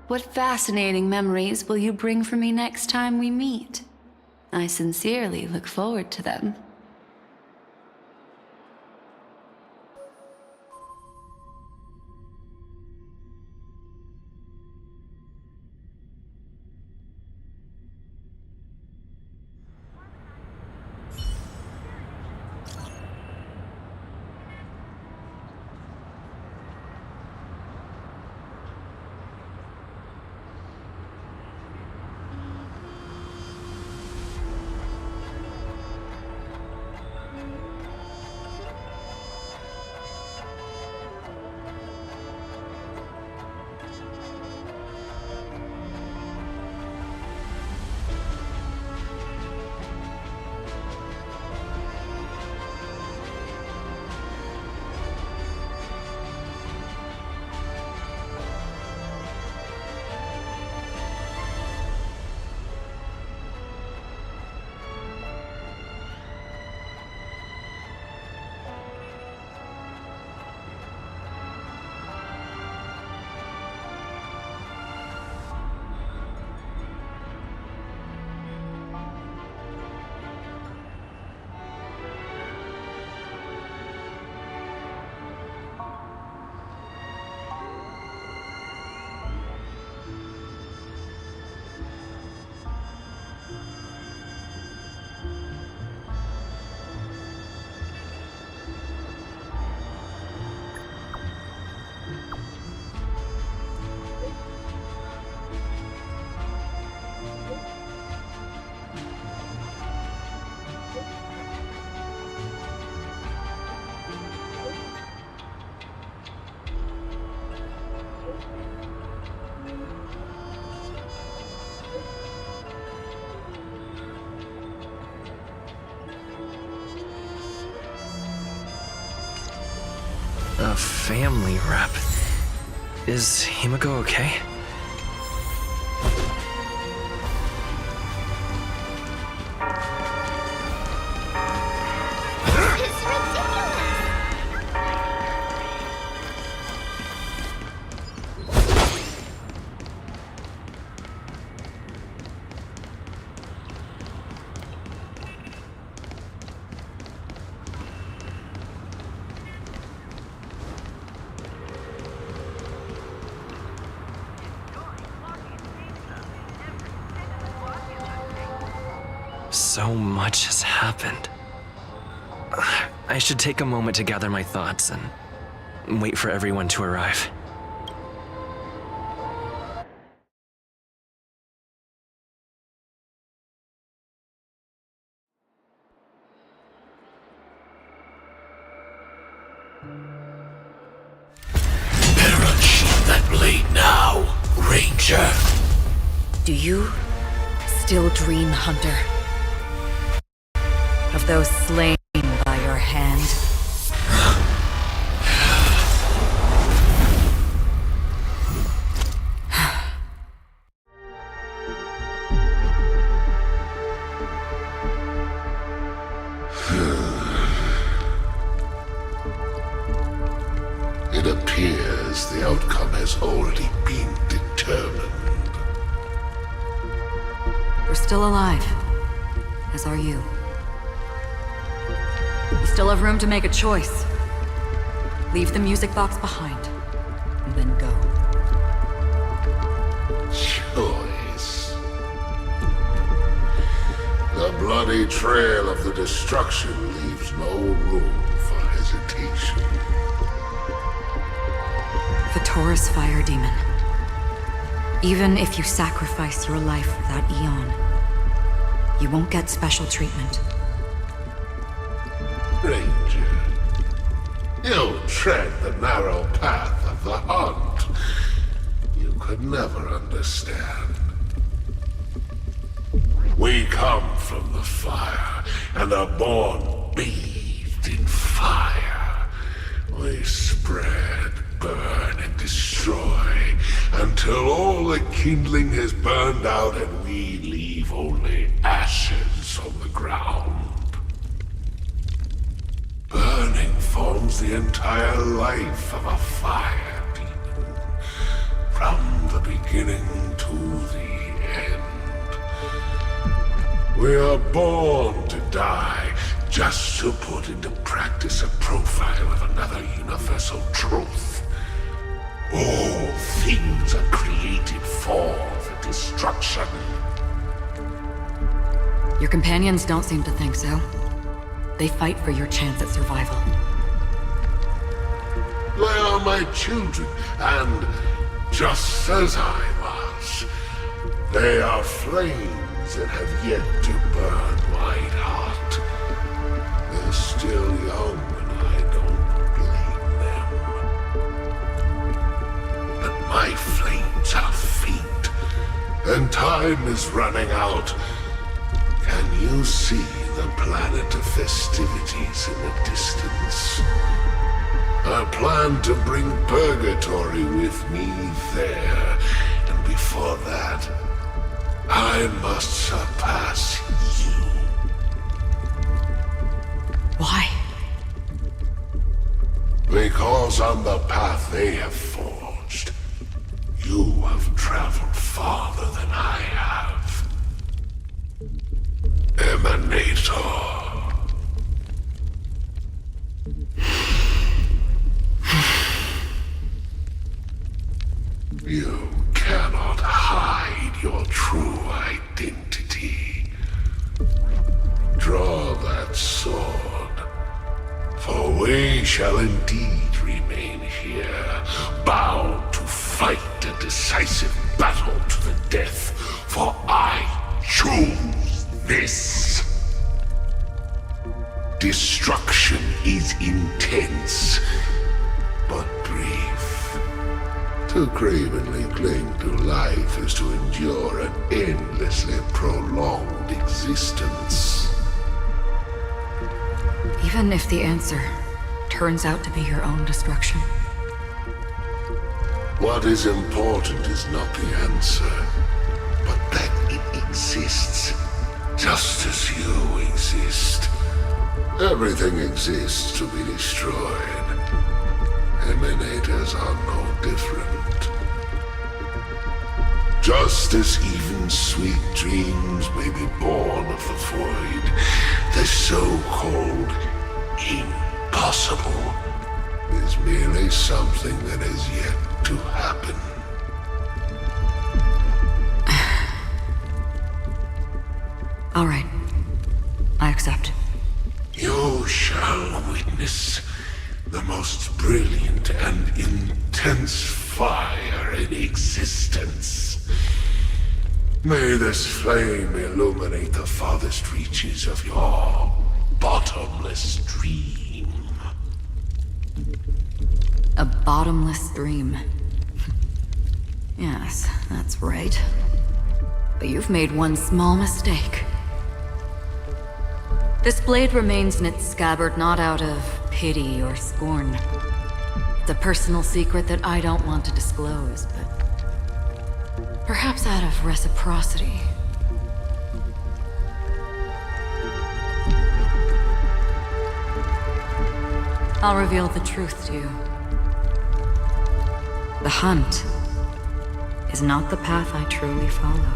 What fascinating memories will you bring for me next time we meet? I sincerely look forward to them. a family rep. Is Himiko okay? It's ridiculous! So much has happened. I should take a moment to gather my thoughts and wait for everyone to arrive. Better unsheath that blade now, Ranger. Do you still dream, Hunter? Of those slain by your hand? It appears the outcome has already been determined. We're still alive, as are you. You still have room to make a choice. Leave the music box behind, and then go. Choice. The bloody trail of the destruction leaves no room for hesitation. The Taurus Fire Demon. Even if you sacrifice your life for that Eon, you won't get special treatment. Ranger, you tread the narrow path of the hunt. You could never understand. We come from the fire, and are born bathed in fire. We spread, burn, and destroy, until all the kindling has burned out and we leave only ashes on the ground. Burning forms the entire life of a fire demon, from the beginning to the end. We are born to die, just to put into practice a profile of another universal truth. All things are created for the destruction. Your companions don't seem to think so. They fight for your chance at survival. They are my children, and just as I was, they are flames that have yet to burn my heart. They're still young, and I don't blame them. But my flames are faint, and time is running out. Can you see the planet of festivities in the distance? I plan to bring Purgatory with me there, and before that, I must surpass you. Why? Because on the path they have forged, you have traveled farther than I have. Emanator. You cannot hide your true identity. Draw that sword, for we shall indeed remain here, bound to fight a decisive battle to the death, for I choose this. Destruction is intense, but brief. To cravenly cling to life is to endure an endlessly prolonged existence. Even if the answer turns out to be your own destruction? What is important is not the answer, but that it exists, just as you exist. Everything exists to be destroyed. Emanators are no different. Just as even sweet dreams may be born of the void, the so-called impossible is merely something that is yet to happen. All right. I accept. You shall witness the most brilliant and intense fire in existence. May this flame illuminate the farthest reaches of your bottomless dream. A bottomless dream. Yes, that's right. But you've made one small mistake. This blade remains in its scabbard not out of pity or scorn. It's a personal secret that I don't want to disclose, but perhaps out of reciprocity. I'll reveal the truth to you. The hunt is not the path I truly follow.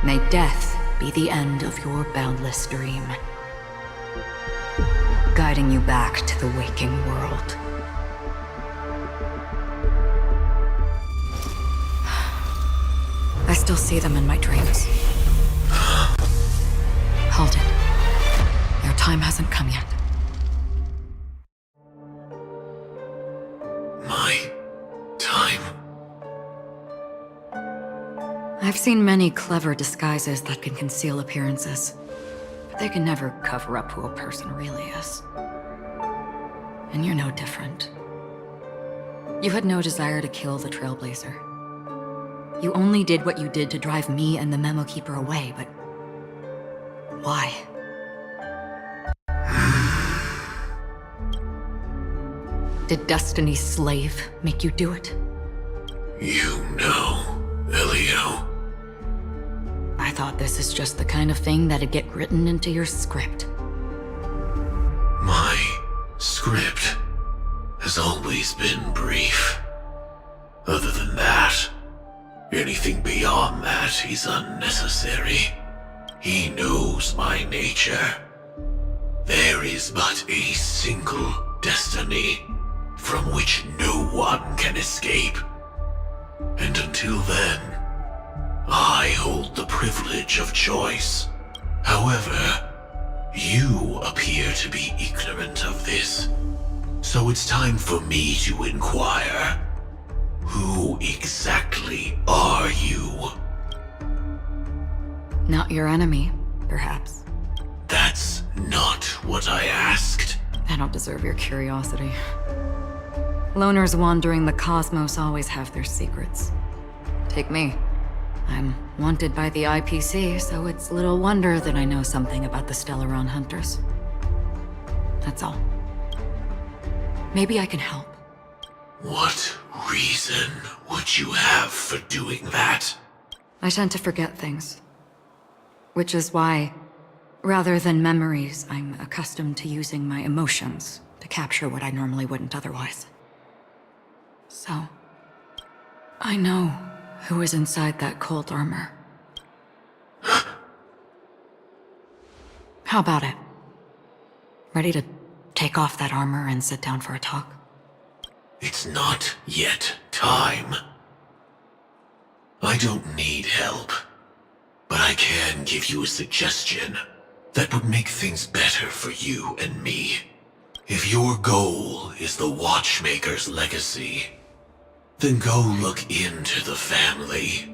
May death be the end of your boundless dream, guiding you back to the waking world. I still see them in my dreams. Hold it. Your time hasn't come yet. My time? I've seen many clever disguises that can conceal appearances, but they can never cover up who a person really is. And you're no different. You had no desire to kill the Trailblazer. You only did what you did to drive me and the Memo Keeper away, but why? Did Destiny's slave make you do it? You know, Elio. I thought this is just the kind of thing that'd get written into your script. My script has always been brief. Other than that, anything beyond that is unnecessary. He knows my nature. There is but a single destiny from which no one can escape. And until then, I hold the privilege of choice. However, you appear to be ignorant of this. So it's time for me to inquire. Who exactly are you? Not your enemy, perhaps. That's not what I asked. I don't deserve your curiosity. Loners wandering the cosmos always have their secrets. Take me. I'm wanted by the IPC, so it's little wonder that I know something about the Stellaron Hunters. That's all. Maybe I can help. What reason would you have for doing that? I tend to forget things. Which is why, rather than memories, I'm accustomed to using my emotions to capture what I normally wouldn't otherwise. So, I know who is inside that cold armor. How about it? Ready to take off that armor and sit down for a talk? It's not yet time. I don't need help, but I can give you a suggestion that would make things better for you and me. If your goal is the Watchmaker's legacy, then go look into the family.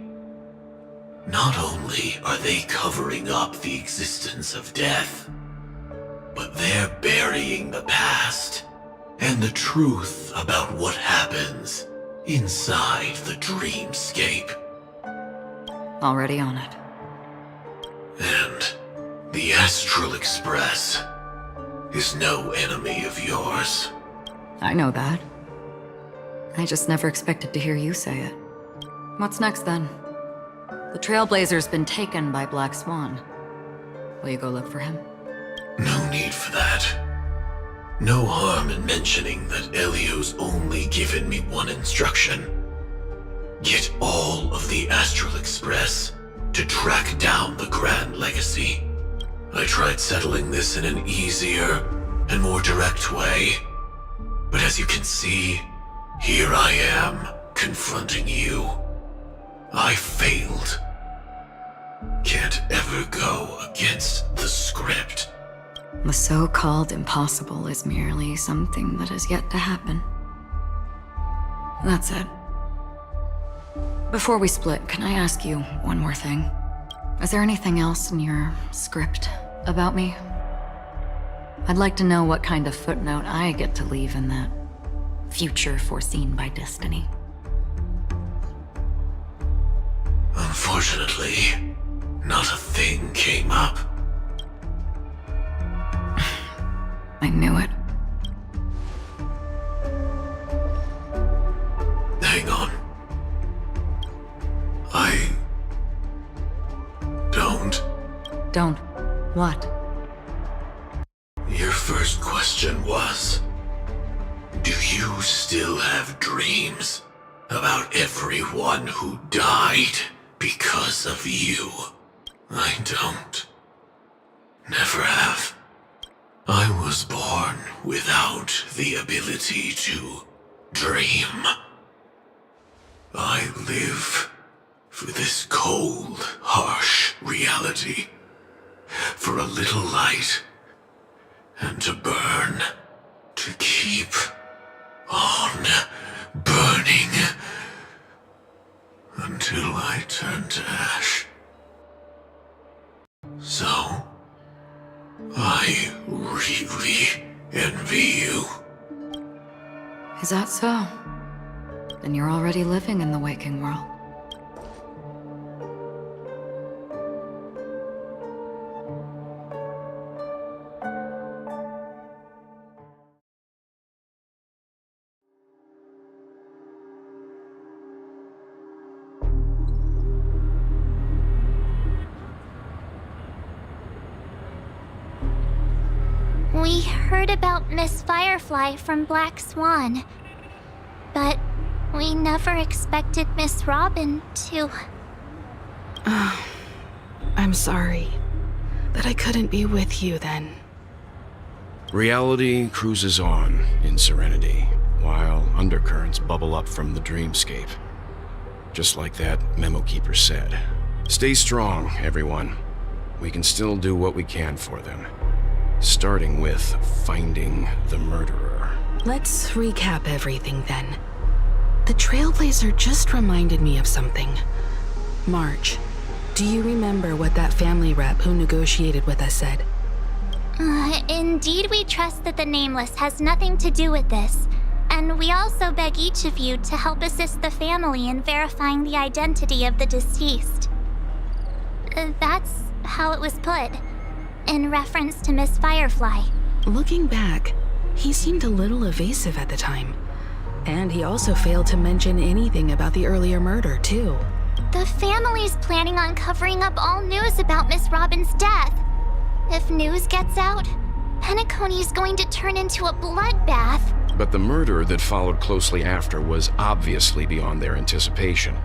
Not only are they covering up the existence of death, but they're burying the past and the truth about what happens inside the dreamscape. Already on it. And The Astral Express is no enemy of yours. I know that. I just never expected to hear you say it. What's next then? The Trailblazer's been taken by Black Swan. Will you go look for him? No need for that. No harm in mentioning that Elio's only given me one instruction. Get all of the Astral Express to track down the Grand Legacy. I tried settling this in an easier and more direct way. But as you can see, here I am, confronting you. I failed. Can't ever go against the script. The so-called impossible is merely something that has yet to happen. That's it. Before we split, can I ask you one more thing? Is there anything else in your script about me? I'd like to know what kind of footnote I get to leave in that future foreseen by destiny. Unfortunately, not a thing came up. I knew it. Hang on. Don't. What? Your first question was, do you still have dreams about everyone who died because of you? I don't. Never have. I was born without the ability to dream. I live for this cold, harsh reality. For a little light, and to burn, to keep on burning, until I turn to ash. So, I really envy you. Is that so? Then you're already living in the waking world. We heard about Miss Firefly from Black Swan, but we never expected Miss Robin to... I'm sorry that I couldn't be with you then. Reality cruises on in serenity, while undercurrents bubble up from the dreamscape. Just like that memo keeper said. Stay strong, everyone. We can still do what we can for them. Starting with finding the murderer. Let's recap everything then. The Trailblazer just reminded me of something. March, do you remember what that family rep who negotiated with us said? Indeed, we trust that the Nameless has nothing to do with this. And we also beg each of you to help assist the family in verifying the identity of the deceased. That's how it was put. In reference to Miss Firefly. Looking back, he seemed a little evasive at the time. And he also failed to mention anything about the earlier murder, too. The family's planning on covering up all news about Miss Robin's death. If news gets out, Penacony's going to turn into a bloodbath. But the murder that followed closely after was obviously beyond their anticipation.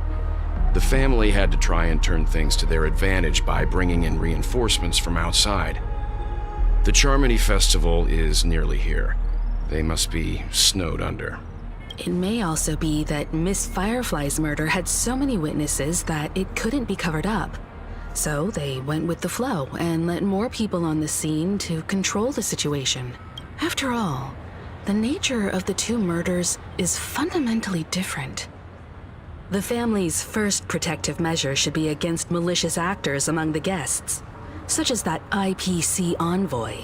The family had to try and turn things to their advantage by bringing in reinforcements from outside. The Charmony Festival is nearly here. They must be snowed under. It may also be that Miss Firefly's murder had so many witnesses that it couldn't be covered up. So they went with the flow and let more people on the scene to control the situation. After all, the nature of the two murders is fundamentally different. The family's first protective measure should be against malicious actors among the guests, such as that IPC envoy.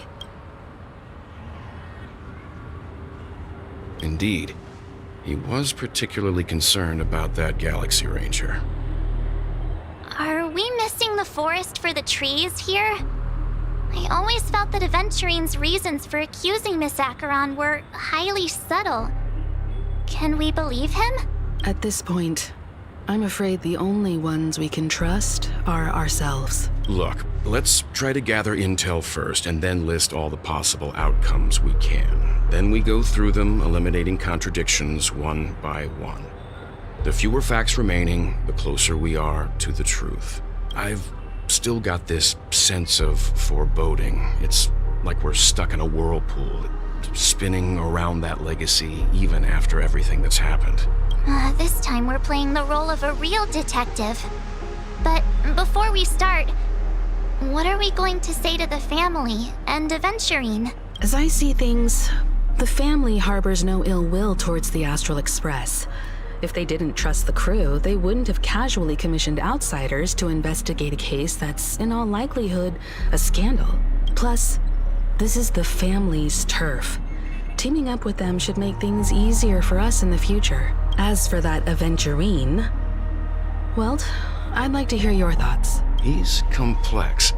Indeed. He was particularly concerned about that Galaxy Ranger. Are we missing the forest for the trees here? I always felt that Aventurine's reasons for accusing Miss Acheron were highly subtle. Can we believe him? At this point, I'm afraid the only ones we can trust are ourselves. Look, let's try to gather intel first and then list all the possible outcomes we can. Then we go through them, eliminating contradictions one by one. The fewer facts remaining, the closer we are to the truth. I've still got this sense of foreboding. It's like we're stuck in a whirlpool, spinning around that legacy even after everything that's happened. This time we're playing the role of a real detective. But before we start, what are we going to say to the family and Aventurine? As I see things, the family harbors no ill will towards the Astral Express. If they didn't trust the crew, they wouldn't have casually commissioned outsiders to investigate a case that's, in all likelihood, a scandal. Plus, this is the family's turf. Teaming up with them should make things easier for us in the future. As for that Aventurine, well, I'd like to hear your thoughts. He's complex.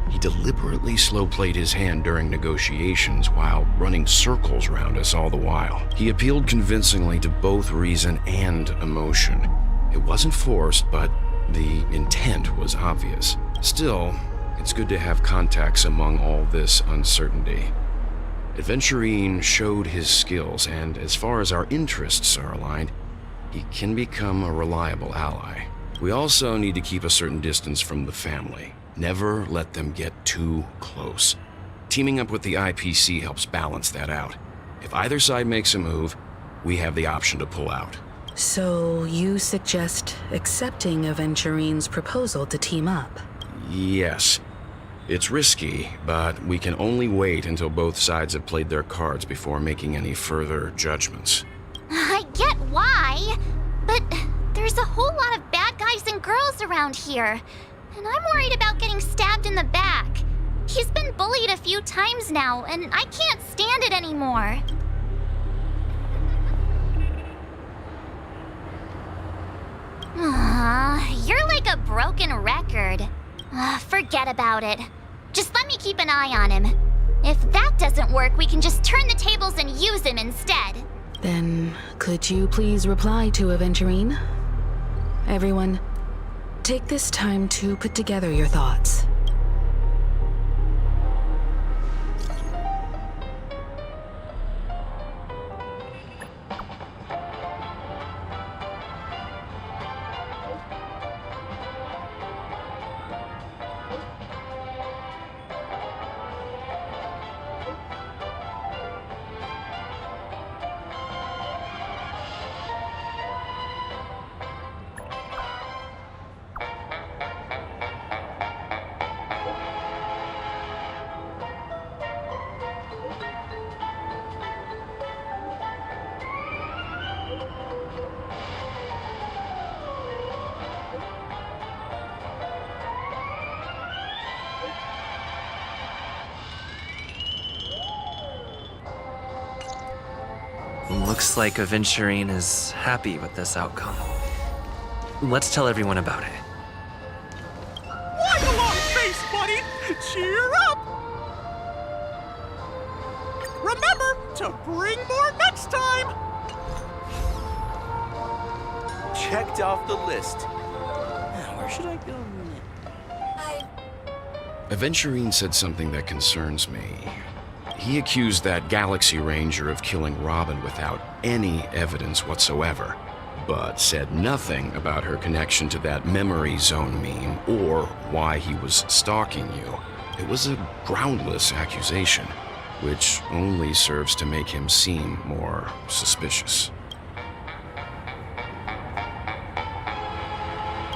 He deliberately slow-played his hand during negotiations while running circles around us all the while. He appealed convincingly to both reason and emotion. It wasn't forced, but the intent was obvious. Still, it's good to have contacts among all this uncertainty. Aventurine showed his skills, and as far as our interests are aligned, he can become a reliable ally. We also need to keep a certain distance from the family. Never let them get too close. Teaming up with the IPC helps balance that out. If either side makes a move, we have the option to pull out. So you suggest accepting Aventurine's proposal to team up? Yes. It's risky, but we can only wait until both sides have played their cards before making any further judgments. I get why, but there's a whole lot of bad guys and girls around here. And I'm worried about getting stabbed in the back. He's been bullied a few times now, and I can't stand it anymore. You're like a broken record. Forget about it. Just let me keep an eye on him. If that doesn't work, we can just turn the tables and use him instead. Then, could you please reply to Aventurine? Everyone, take this time to put together your thoughts. Looks like Aventurine is happy with this outcome. Let's tell everyone about it. Why the long face, buddy? Cheer up! Remember to bring more next time! Checked off the list. Now, where should I go? Aventurine said something that concerns me. He accused that Galaxy Ranger of killing Robin without any evidence whatsoever, but said nothing about her connection to that memory zone meme or why he was stalking you. It was a groundless accusation, which only serves to make him seem more suspicious.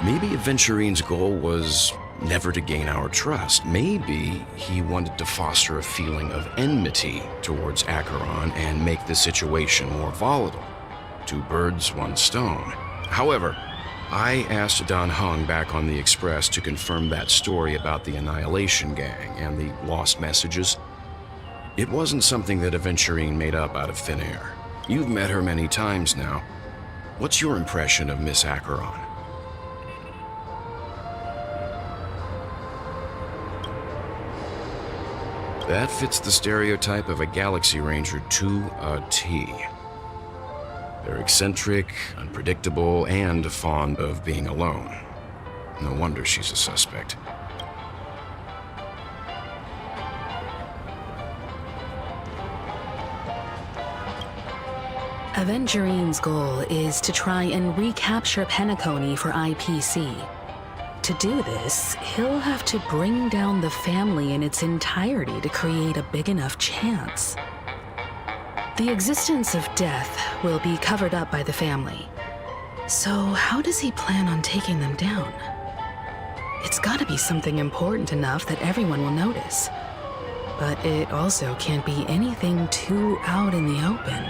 Maybe Aventurine's goal was never to gain our trust. Maybe he wanted to foster a feeling of enmity towards Acheron and make the situation more volatile. Two birds, one stone. However, I asked Don Hung back on the Express to confirm that story about the Annihilation Gang and the lost messages. It wasn't something that Aventurine made up out of thin air. You've met her many times now. What's your impression of Miss Acheron? That fits the stereotype of a Galaxy Ranger to a T. They're eccentric, unpredictable, and fond of being alone. No wonder she's a suspect. Avengerine's goal is to try and recapture Penacony for IPC. To do this, he'll have to bring down the family in its entirety to create a big enough chance. The existence of death will be covered up by the family. So how does he plan on taking them down? It's gotta be something important enough that everyone will notice. But it also can't be anything too out in the open.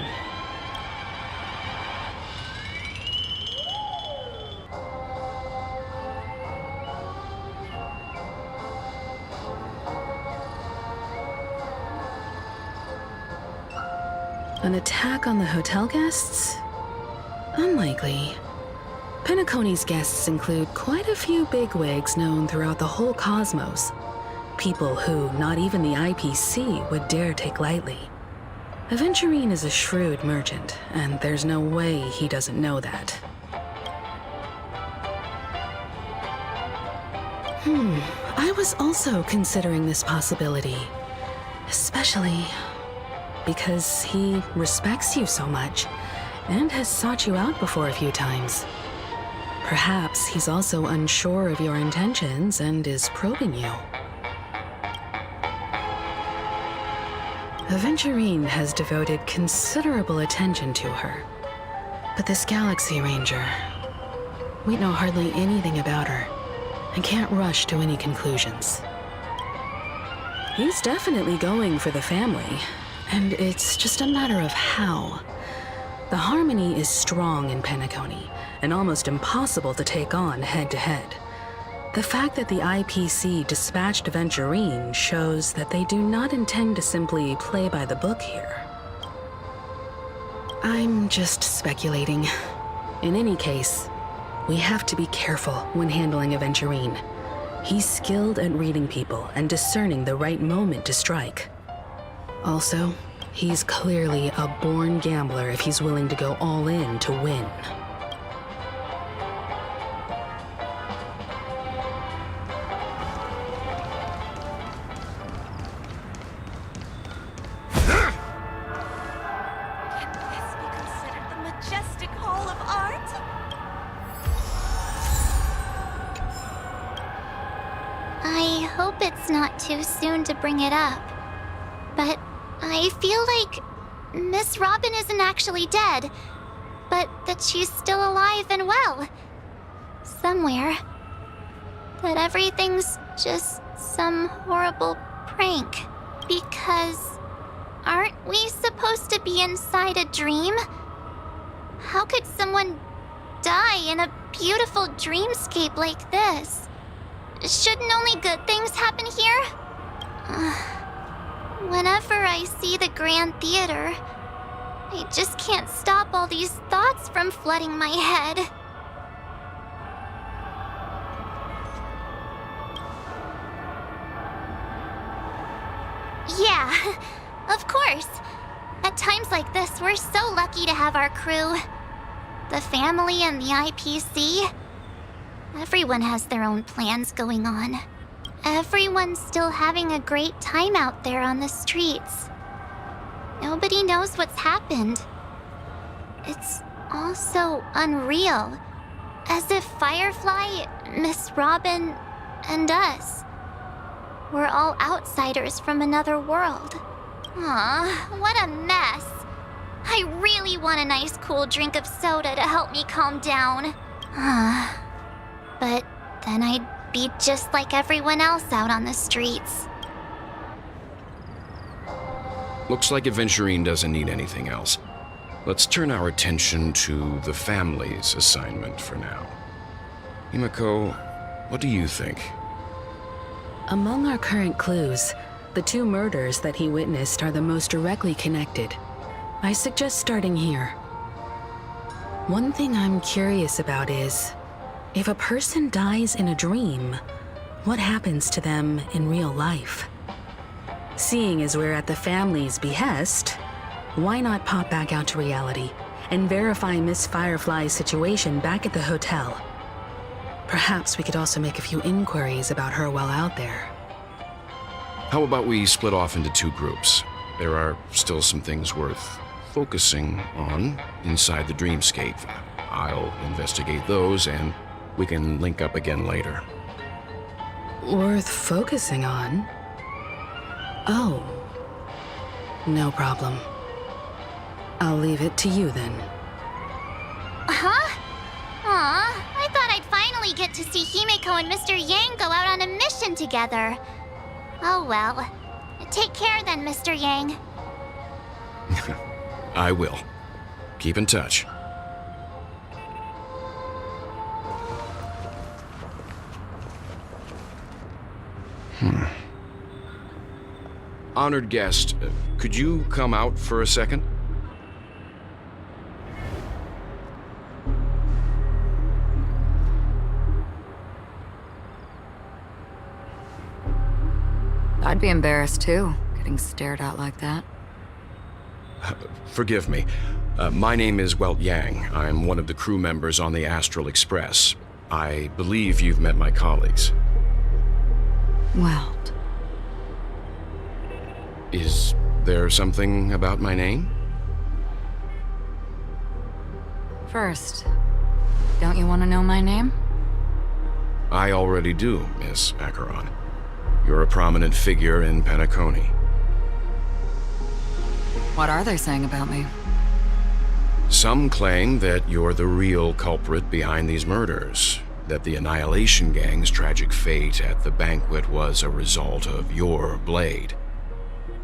An attack on the hotel guests? Unlikely. Penacony's guests include quite a few bigwigs known throughout the whole cosmos. People who not even the IPC would dare take lightly. Aventurine is a shrewd merchant, and there's no way he doesn't know that. I was also considering this possibility. Especially because he respects you so much, and has sought you out before a few times. Perhaps he's also unsure of your intentions and is probing you. Aventurine has devoted considerable attention to her. But this Galaxy Ranger, we know hardly anything about her, and can't rush to any conclusions. He's definitely going for the family, and it's just a matter of how. The harmony is strong in Penacony, and almost impossible to take on head-to-head. The fact that the IPC dispatched Aventurine shows that they do not intend to simply play by the book here. I'm just speculating. In any case, we have to be careful when handling Aventurine. He's skilled at reading people and discerning the right moment to strike. Also, he's clearly a born gambler if he's willing to go all in to win. I hope it's not too soon to bring it up, but I feel like Miss Robin isn't actually dead, but that she's still alive and well. Somewhere. That everything's just some horrible prank. Because aren't we supposed to be inside a dream? How could someone die in a beautiful dreamscape like this? Shouldn't only good things happen here? Whenever I see the Grand Theater, I just can't stop all these thoughts from flooding my head. Yeah, of course. At times like this, we're so lucky to have our crew. The family and the IPC. Everyone has their own plans going on. Everyone's still having a great time out there on the streets. Nobody knows what's happened. It's all so unreal. As if Firefly, Miss Robin, and us were all outsiders from another world. Aw, what a mess. I really want a nice cool drink of soda to help me calm down. But then I'd be just like everyone else out on the streets. Looks like Aventurine doesn't need anything else. Let's turn our attention to the family's assignment for now. Himiko, what do you think? Among our current clues, the two murders that he witnessed are the most directly connected. I suggest starting here. One thing I'm curious about is, if a person dies in a dream, what happens to them in real life? Seeing as we're at the family's behest, why not pop back out to reality and verify Miss Firefly's situation back at the hotel? Perhaps we could also make a few inquiries about her while out there. How about we split off into 2 groups? There are still some things worth focusing on inside the dreamscape. I'll investigate those, and we can link up again later. Worth focusing on? Oh. No problem. I'll leave it to you then. Huh? Aw, I thought I'd finally get to see Himeko and Mr. Yang go out on a mission together. Oh well. Take care then, Mr. Yang. I will. Keep in touch. Honored guest, could you come out for a second? I'd be embarrassed too, getting stared at like that. Forgive me. My name is Welt Yang. I'm one of the crew members on the Astral Express. I believe you've met my colleagues. Welt. Is there something about my name? First, don't you want to know my name? I already do, Miss Acheron. You're a prominent figure in Penacony. What are they saying about me? Some claim that you're the real culprit behind these murders, that the Annihilation Gang's tragic fate at the banquet was a result of your blade,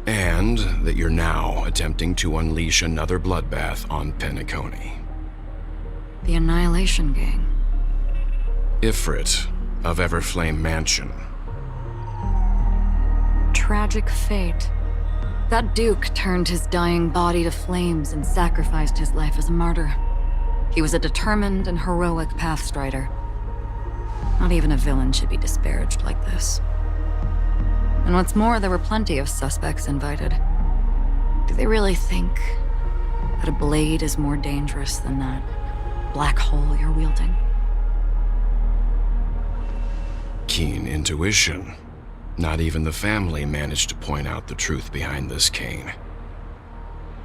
and that you're now attempting to unleash another bloodbath on Penacony. The Annihilation Gang? Ifrit of Everflame Mansion. Tragic fate. That Duke turned his dying body to flames and sacrificed his life as a martyr. He was a determined and heroic pathstrider. Not even a villain should be disparaged like this. And what's more, there were plenty of suspects invited. Do they really think that a blade is more dangerous than that black hole you're wielding? Keen intuition. Not even the family managed to point out the truth behind this cane.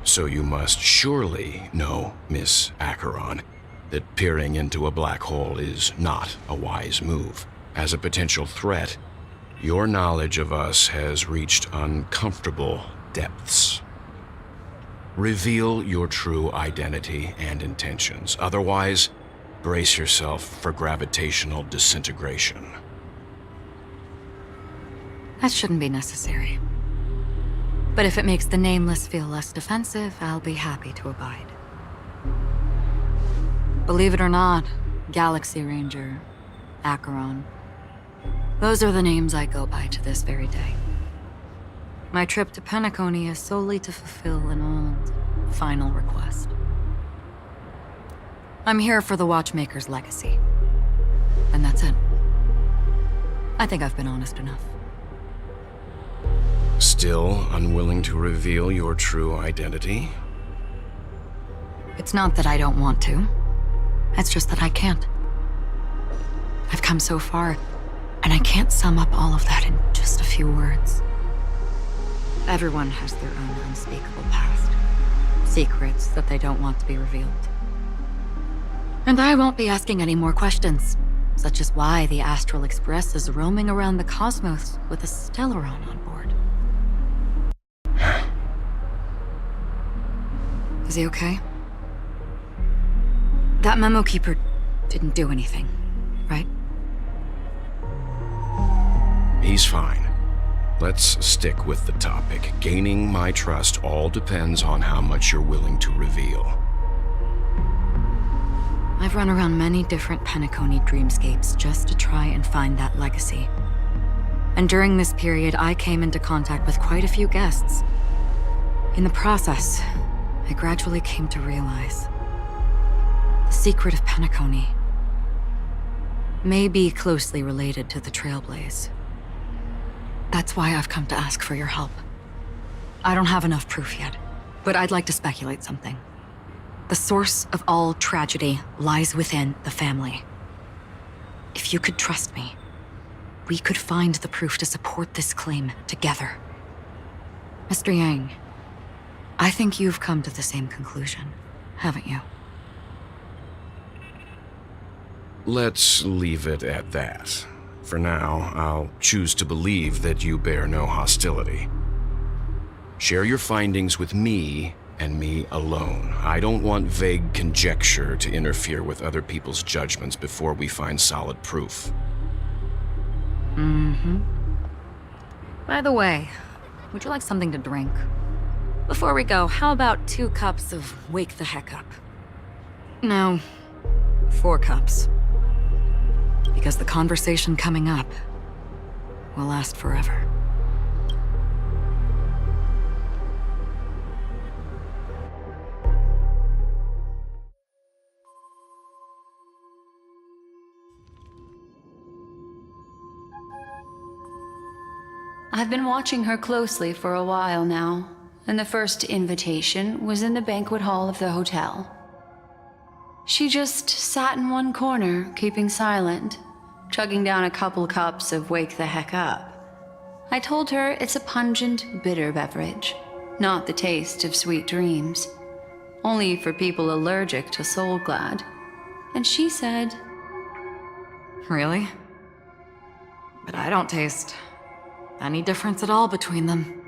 So you must surely know, Miss Acheron, that peering into a black hole is not a wise move. As a potential threat, your knowledge of us has reached uncomfortable depths. Reveal your true identity and intentions. Otherwise, brace yourself for gravitational disintegration. That shouldn't be necessary. But if it makes the Nameless feel less defensive, I'll be happy to abide. Believe it or not, Galaxy Ranger, Acheron, those are the names I go by to this very day. My trip to Penacony is solely to fulfill an old, final request. I'm here for the Watchmaker's legacy. And that's it. I think I've been honest enough. Still unwilling to reveal your true identity? It's not that I don't want to. It's just that I can't. I've come so far, and I can't sum up all of that in just a few words. Everyone has their own unspeakable past. Secrets that they don't want to be revealed. And I won't be asking any more questions, such as why the Astral Express is roaming around the cosmos with a Stellaron on board. Is he okay? That memo keeper didn't do anything, right? He's fine. Let's stick with the topic. Gaining my trust all depends on how much you're willing to reveal. I've run around many different Penacony dreamscapes just to try and find that legacy. And during this period, I came into contact with quite a few guests. In the process, I gradually came to realize the secret of Penacony may be closely related to the Trailblaze. That's why I've come to ask for your help. I don't have enough proof yet, but I'd like to speculate something. The source of all tragedy lies within the family. If you could trust me, we could find the proof to support this claim together. Mr. Yang, I think you've come to the same conclusion, haven't you? Let's leave it at that. For now, I'll choose to believe that you bear no hostility. Share your findings with me and me alone. I don't want vague conjecture to interfere with other people's judgments before we find solid proof. By the way, would you like something to drink? Before we go, how about 2 cups of Wake the Heck Up? No, 4 cups. Because the conversation coming up will last forever. I've been watching her closely for a while now, and the first invitation was in the banquet hall of the hotel. She just sat in one corner, keeping silent, chugging down a couple cups of Wake the Heck Up. I told her it's a pungent, bitter beverage, not the taste of sweet dreams, only for people allergic to Soul Glad. And she said, Really? But I don't taste any difference at all between them.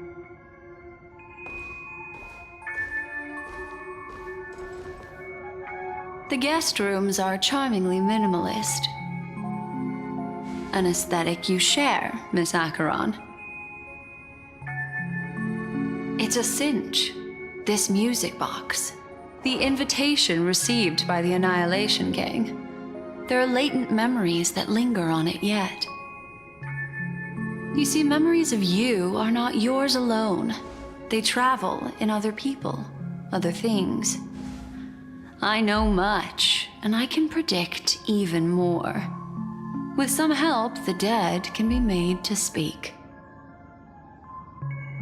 the guest rooms are charmingly minimalist. An aesthetic you share, Miss Acheron. It's a cinch. This music box. The invitation received by the Annihilation Gang. There are latent memories that linger on it yet. You see, memories of you are not yours alone. They travel in other people, other things. I know much, and I can predict even more. With some help, the dead can be made to speak.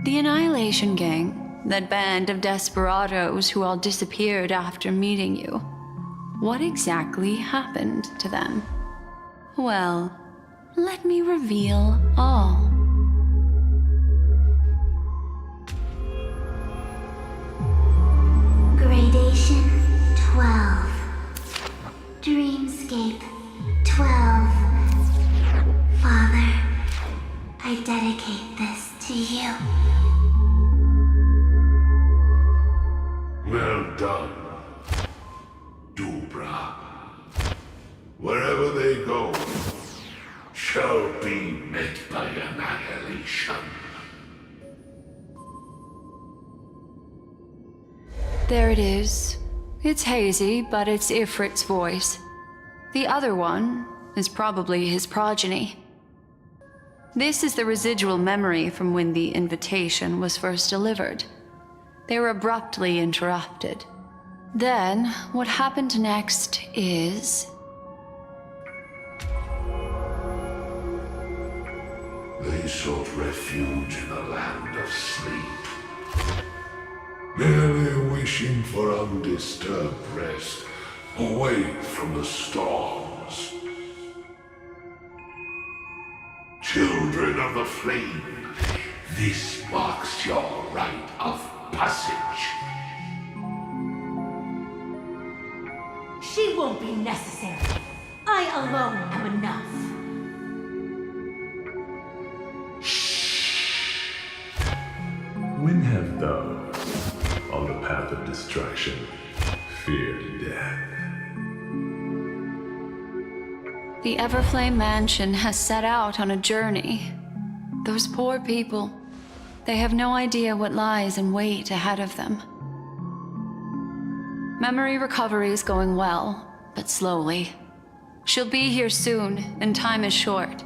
The Annihilation Gang, that band of desperados who all disappeared after meeting you. What exactly happened to them? Well, let me reveal all. Gradation 12. Dreamscape 12. Father, I dedicate this to you. Well done, Dubra. Wherever they go, shall be met by annihilation. There it is. It's hazy, but it's Ifrit's voice. The other one is probably his progeny. This is the residual memory from when the invitation was first delivered. They were abruptly interrupted. Then, what happened next is... They sought refuge in the land of sleep, merely wishing for undisturbed rest, away from the storms. Children of the flame, this marks your rite of passage. She won't be necessary. I alone am enough. When have those on the path of destruction feared death? The Everflame Mansion has set out on a journey. Those poor people, they have no idea what lies in wait ahead of them. Memory recovery is going well, but slowly. She'll be here soon, and time is short.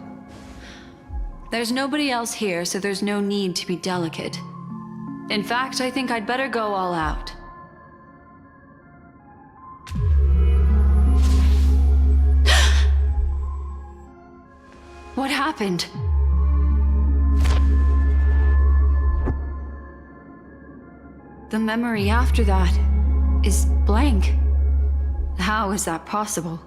There's nobody else here, so there's no need to be delicate. In fact, I think I'd better go all out. What happened? The memory after that is blank. How is that possible?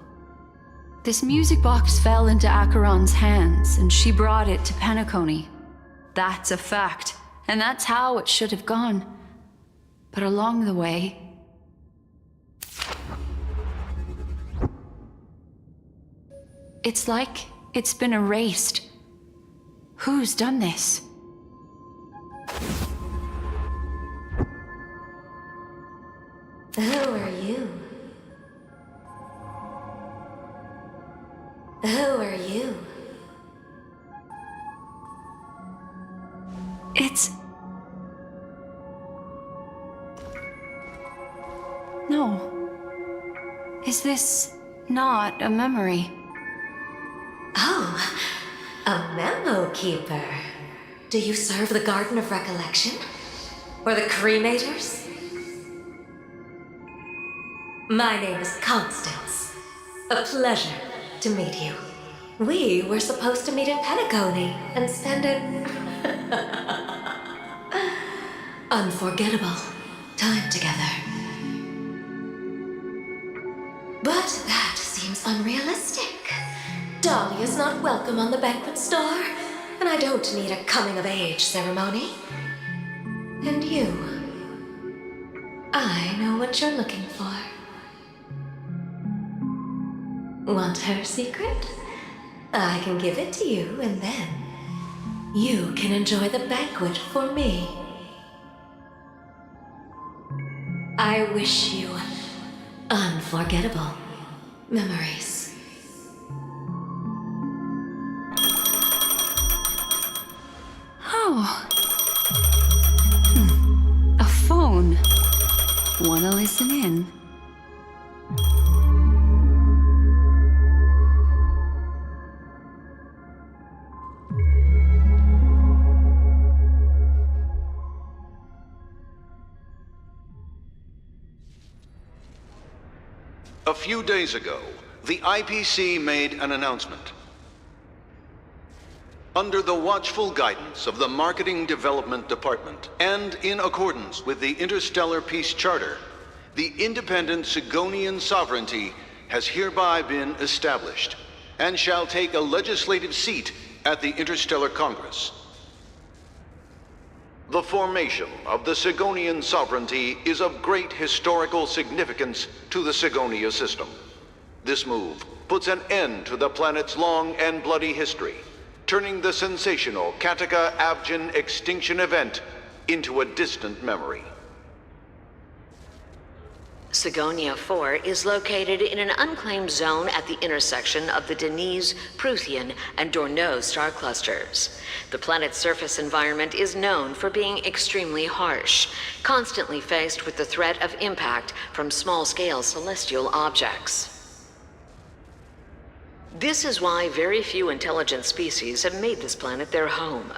This music box fell into Acheron's hands, and she brought it to Penacony. That's a fact, and that's how it should have gone. But along the way... it's like it's been erased. Who's done this? Who are you? Who are you? It's... no. Is this not a memory? Oh, a memo keeper. Do you serve the Garden of Recollection? Or the Cremators? My name is Constance. A pleasure to meet you. We were supposed to meet in Penacony and spend an unforgettable time together. But that seems unrealistic. Dolly is not welcome on the banquet store, and I don't need a coming-of-age ceremony. And you, I know what you're looking for. Want her secret? I can give it to you, and then you can enjoy the banquet for me. I wish you unforgettable memories. Oh. A phone. Wanna listen in? A few days ago, the IPC made an announcement. Under the watchful guidance of the Marketing Development Department, and in accordance with the Interstellar Peace Charter, the independent Sigonian sovereignty has hereby been established, and shall take a legislative seat at the Interstellar Congress. The formation of the Sigonian sovereignty is of great historical significance to the Sigonia system. This move puts an end to the planet's long and bloody history, turning the sensational Kataka-Abjin extinction event into a distant memory. Sigonia 4 is located in an unclaimed zone at the intersection of the Denise, Prothean, and Dorneau star clusters. The planet's surface environment is known for being extremely harsh, constantly faced with the threat of impact from small-scale celestial objects. This is why very few intelligent species have made this planet their home,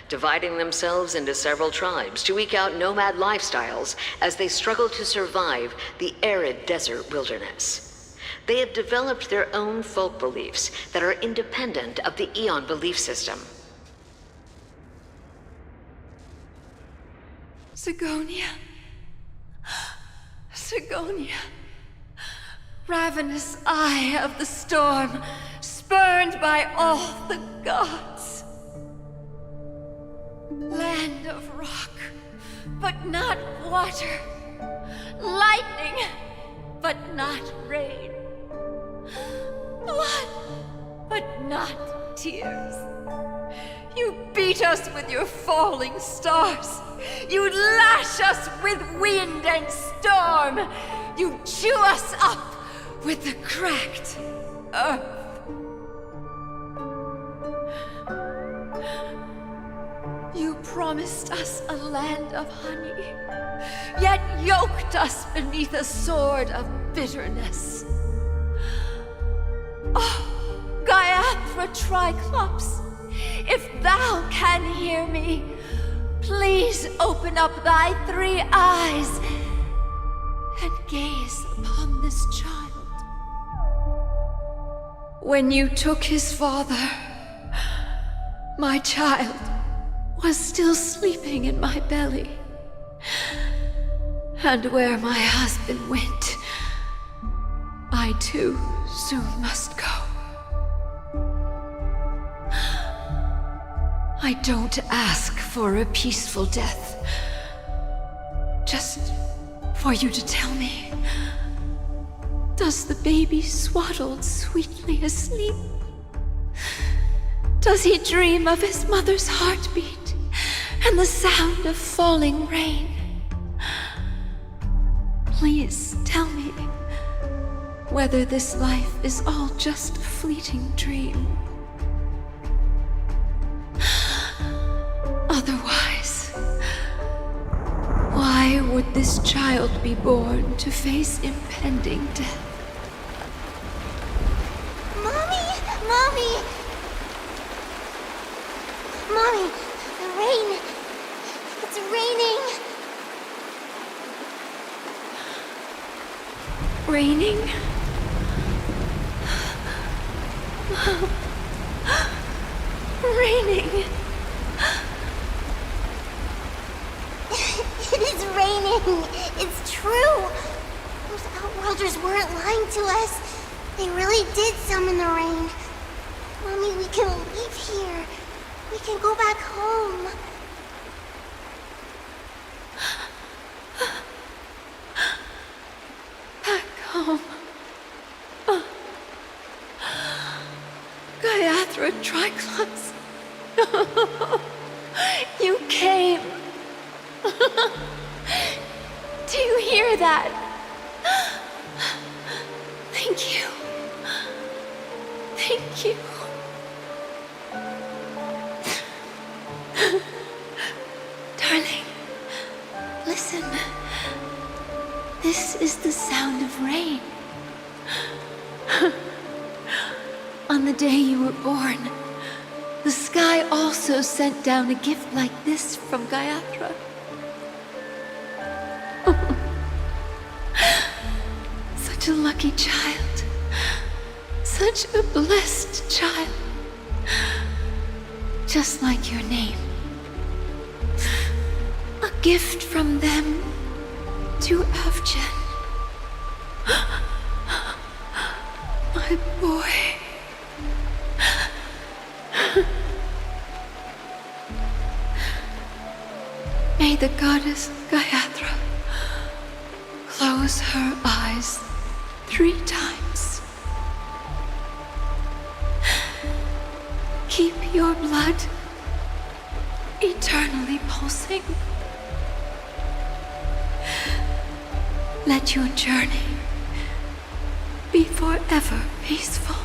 dividing themselves into several tribes to eke out nomad lifestyles as they struggle to survive the arid desert wilderness. They have developed their own folk beliefs that are independent of the Eon belief system. Sigonia. Sigonia. Ravenous eye of the storm, spurned by all the gods. Land of rock, but not water. Lightning, but not rain. Blood, but not tears. You beat us with your falling stars. You lash us with wind and storm. You chew us up with the cracked earth. You promised us a land of honey, yet yoked us beneath a sword of bitterness. Oh, Gaiathra Triclops, if thou can hear me, please open up thy 3 eyes and gaze upon this child. When you took his father, my child was still sleeping in my belly. And where my husband went, I too soon must go. I don't ask for a peaceful death. Just for you to tell me, does the baby swaddled sweetly asleep? Does he dream of his mother's heartbeat and the sound of falling rain? Please tell me whether this life is all just a fleeting dream. Otherwise, why would this child be born to face impending death? Mommy! Mommy! Mommy, the rain. It's raining. Raining? Raining. It is raining. It's true. Those Outworlders weren't lying to us. They really did summon the rain. Mommy, we can leave here. We can go back home. Back home. Gayatra Triclops. You came. Do you hear that? Thank you. Thank you. Darling, listen. This is the sound of rain. On the day you were born, the sky also sent down a gift like this from Gayatra. Such a lucky child. Such a blessed child. Just like your name. A gift from them to Avjen. My boy. May the goddess Gayatra close her eyes 3 times. Keep your blood eternally pulsing. Let your journey be forever peaceful.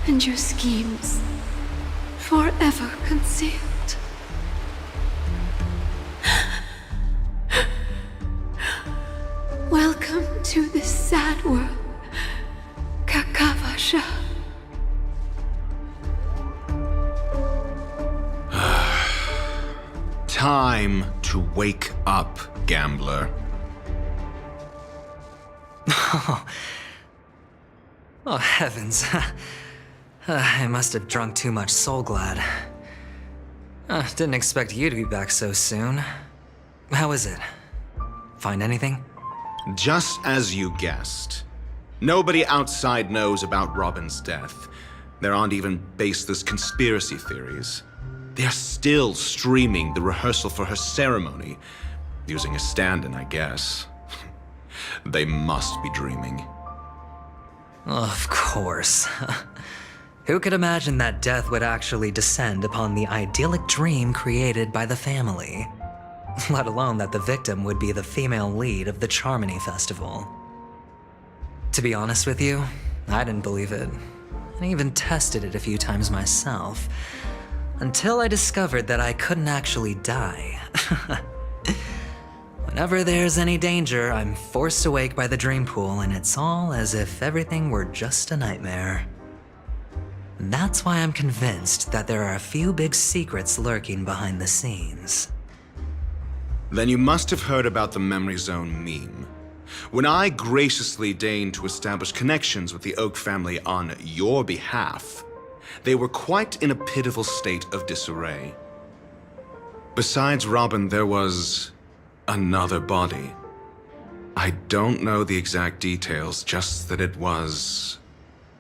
And your schemes forever concealed. Welcome to this sad world, Kakavasha. Time to wake up, gambler. Oh, heavens. I must have drunk too much Soul Glad. Didn't expect you to be back so soon. How is it? Find anything? Just as you guessed. Nobody outside knows about Robin's death. There aren't even baseless conspiracy theories. They're still streaming the rehearsal for her ceremony, using a stand-in, I guess. They must be dreaming. Of course. Who could imagine that death would actually descend upon the idyllic dream created by the family? Let alone that the victim would be the female lead of the Charmony Festival. To be honest with you, I didn't believe it. I even tested it a few times myself, until I discovered that I couldn't actually die. Whenever there's any danger, I'm forced awake by the dream pool, and it's all as if everything were just a nightmare. That's why I'm convinced that there are a few big secrets lurking behind the scenes. Then you must have heard about the Memory Zone meme. When I graciously deigned to establish connections with the Oak family on your behalf, they were quite in a pitiful state of disarray. Besides Robin, there was another body. I don't know the exact details, just that it was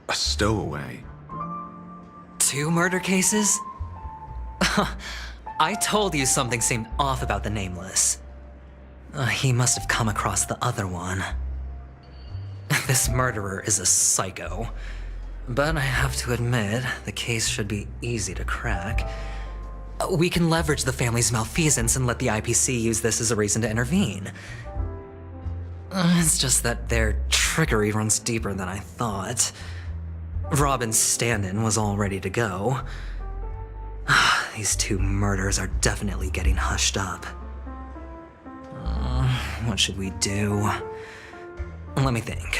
a stowaway. 2 murder cases? I told you something seemed off about the Nameless. He must have come across the other one. This murderer is a psycho. But I have to admit, the case should be easy to crack. We can leverage the family's malfeasance and let the IPC use this as a reason to intervene. It's just that their trickery runs deeper than I thought. Robin's stand-in was all ready to go. These 2 murders are definitely getting hushed up. What should we do? Let me think.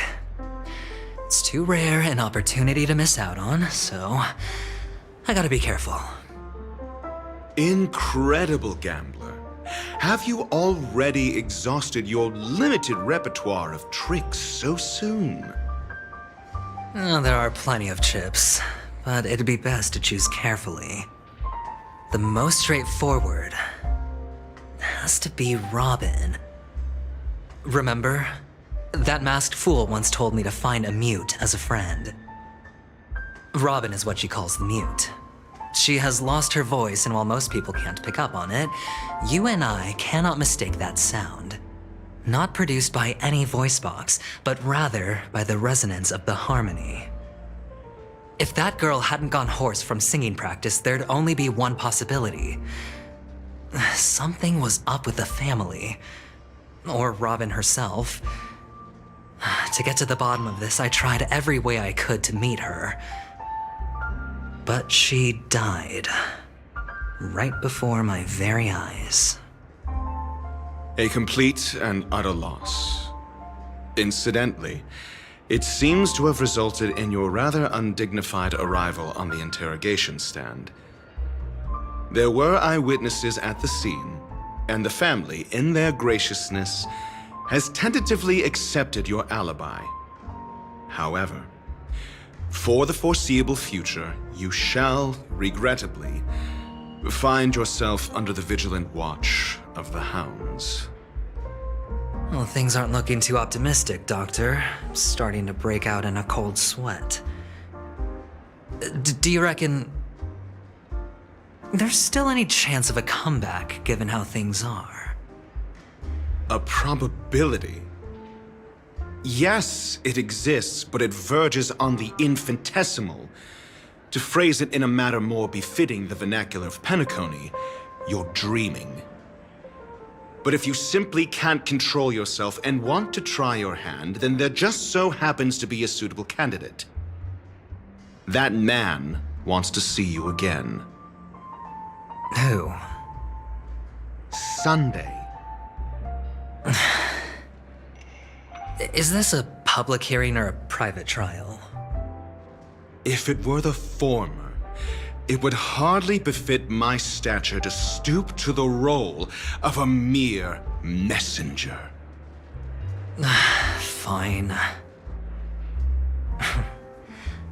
It's too rare an opportunity to miss out on, so I gotta be careful. Incredible gambler. Have you already exhausted your limited repertoire of tricks so soon? There are plenty of chips, but it'd be best to choose carefully. The most straightforward has to be Robin. Remember? That masked fool once told me to find a mute as a friend. Robin is what she calls the mute. She has lost her voice, and while most people can't pick up on it, you and I cannot mistake that sound. Not produced by any voice box, but rather by the resonance of the harmony. If that girl hadn't gone hoarse from singing practice, there'd only be one possibility. Something was up with the family. Or Robin herself. To get to the bottom of this, I tried every way I could to meet her. But she died. Right before my very eyes. A complete and utter loss. Incidentally, it seems to have resulted in your rather undignified arrival on the interrogation stand. There were eyewitnesses at the scene, and the family, in their graciousness, has tentatively accepted your alibi. However, for the foreseeable future, you shall, regrettably, find yourself under the vigilant watch of the hounds. Well, things aren't looking too optimistic, Doctor. I'm starting to break out in a cold sweat. Do you reckon there's still any chance of a comeback, given how things are? A probability? Yes, it exists, but it verges on the infinitesimal. To phrase it in a manner more befitting the vernacular of Penacony, you're dreaming. But if you simply can't control yourself and want to try your hand, then there just so happens to be a suitable candidate. That man wants to see you again. Who? Sunday. Is this a public hearing or a private trial? If it were the former, it would hardly befit my stature to stoop to the role of a mere messenger. Fine.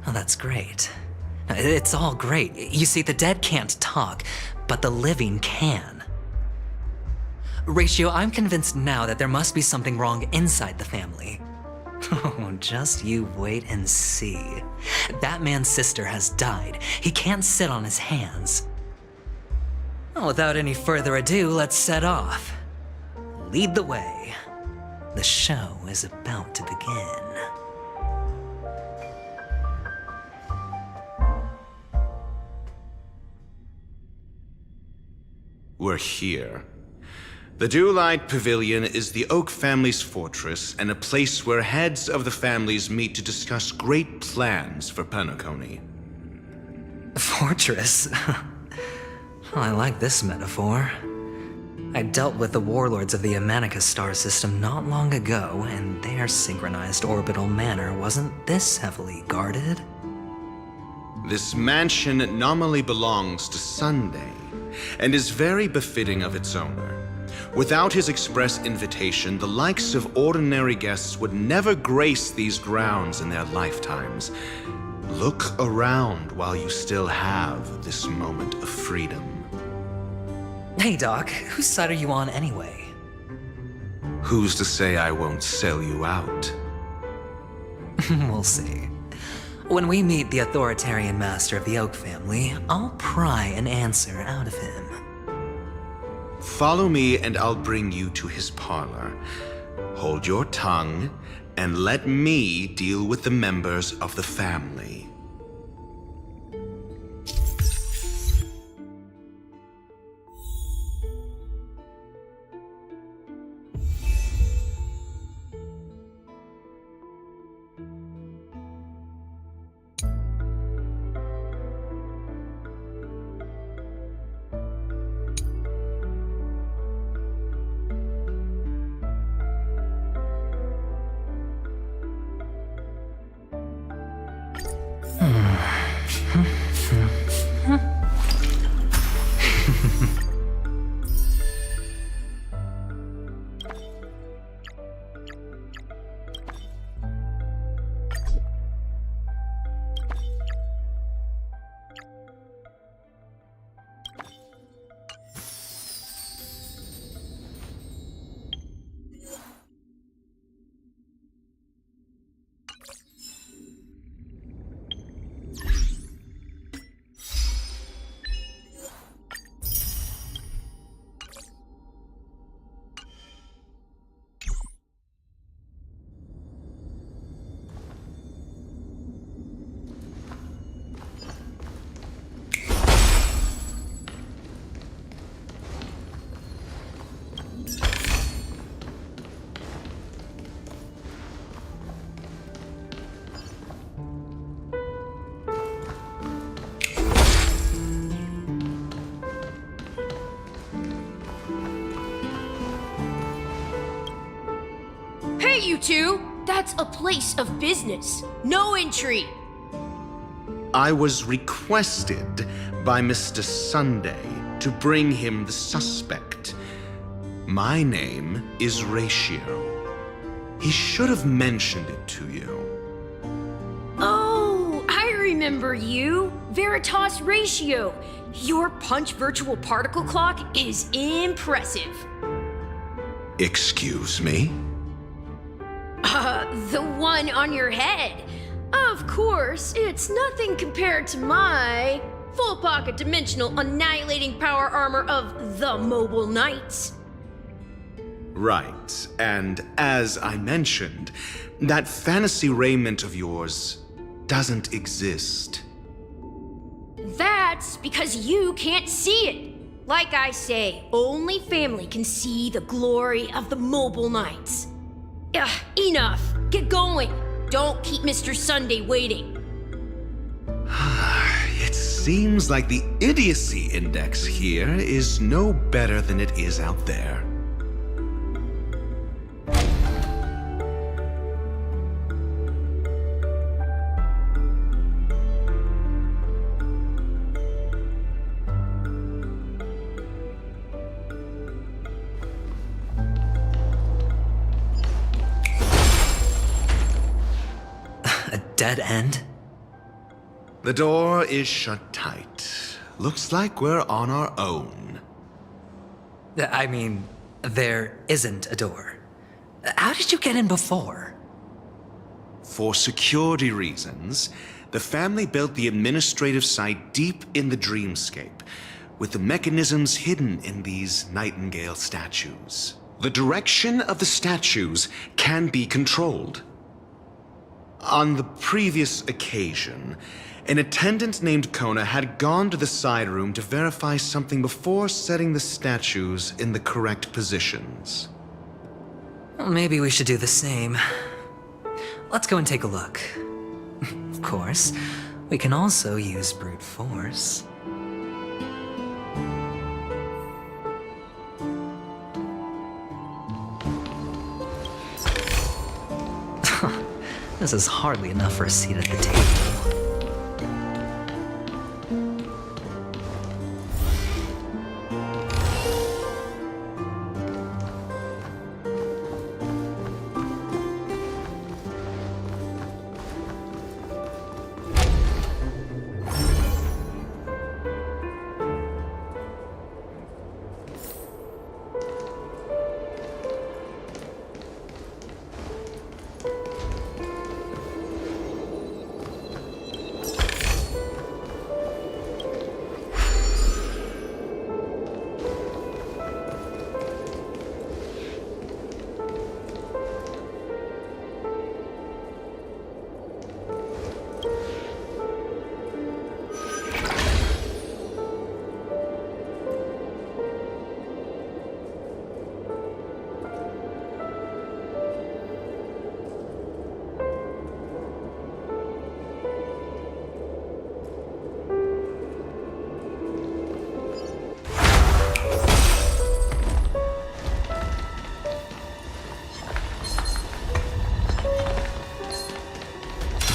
Oh, that's great. It's all great. You see, the dead can't talk, but the living can. Ratio, I'm convinced now that there must be something wrong inside the family. Oh, just you wait and see. That man's sister has died. He can't sit on his hands. Well, without any further ado, let's set off. Lead the way. The show is about to begin. We're here. The Dewlight Pavilion is the Oak family's fortress and a place where heads of the families meet to discuss great plans for Penacony. Fortress? I like this metaphor. I dealt with the warlords of the Amanicus star system not long ago, and their synchronized orbital manor wasn't this heavily guarded. This mansion nominally belongs to Sunday, and is very befitting of its owner. Without his express invitation, the likes of ordinary guests would never grace these grounds in their lifetimes. Look around while you still have this moment of freedom. Hey, Doc, whose side are you on anyway? Who's to say I won't sell you out? We'll see. When we meet the authoritarian master of the Oak family, I'll pry an answer out of him. Follow me and I'll bring you to his parlor. Hold your tongue and let me deal with the members of the family. You two, that's a place of business. No entry. I was requested by Mr. Sunday to bring him the suspect. My name is Ratio. He should have mentioned it to you. Oh, I remember you. Veritas Ratio. Your punch virtual particle clock is impressive. Excuse me? The one on your head. Of course, it's nothing compared to my full pocket dimensional annihilating power armor of the Mobile Knights. Right, and as I mentioned, that fantasy raiment of yours doesn't exist. That's because you can't see it. Like I say, only family can see the glory of the Mobile Knights. Enough. Get going. Don't keep Mr. Sunday waiting. It seems like the idiocy index here is no better than it is out there. Dead end? The door is shut tight. Looks like we're on our own. I mean, there isn't a door. How did you get in before? For security reasons, the family built the administrative site deep in the dreamscape, with the mechanisms hidden in these Nightingale statues. The direction of the statues can be controlled. On the previous occasion, an attendant named Kona had gone to the side room to verify something before setting the statues in the correct positions. Well, maybe we should do the same. Let's go and take a look. Of course, we can also use brute force. This is hardly enough for a seat at the table.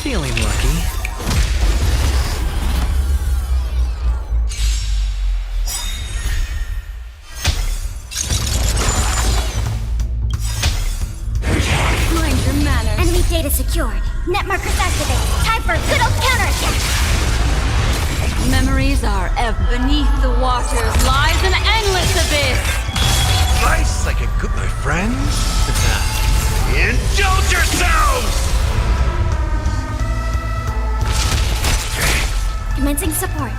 Feeling lucky. Mind your manners. Enemy data secured. Net markers activated. Time for a good old counterattack. Memories are ever beneath the waters lies an endless abyss. Slice like a good, my friends. Indulge yourselves! Commencing support.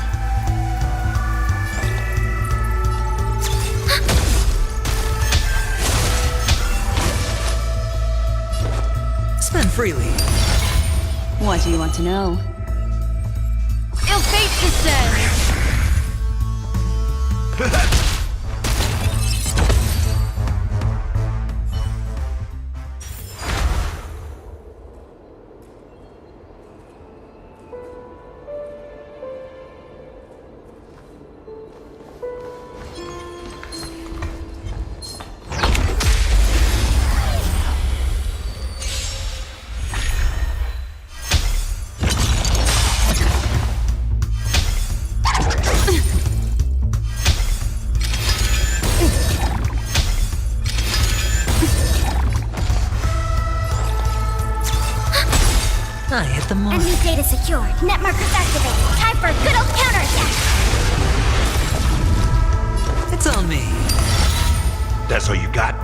Spend freely. What do you want to know? Ill fate descends. I hit the mark. Enemy data secured. Net markers activated. Time for a good old counterattack. It's on me. That's all you got?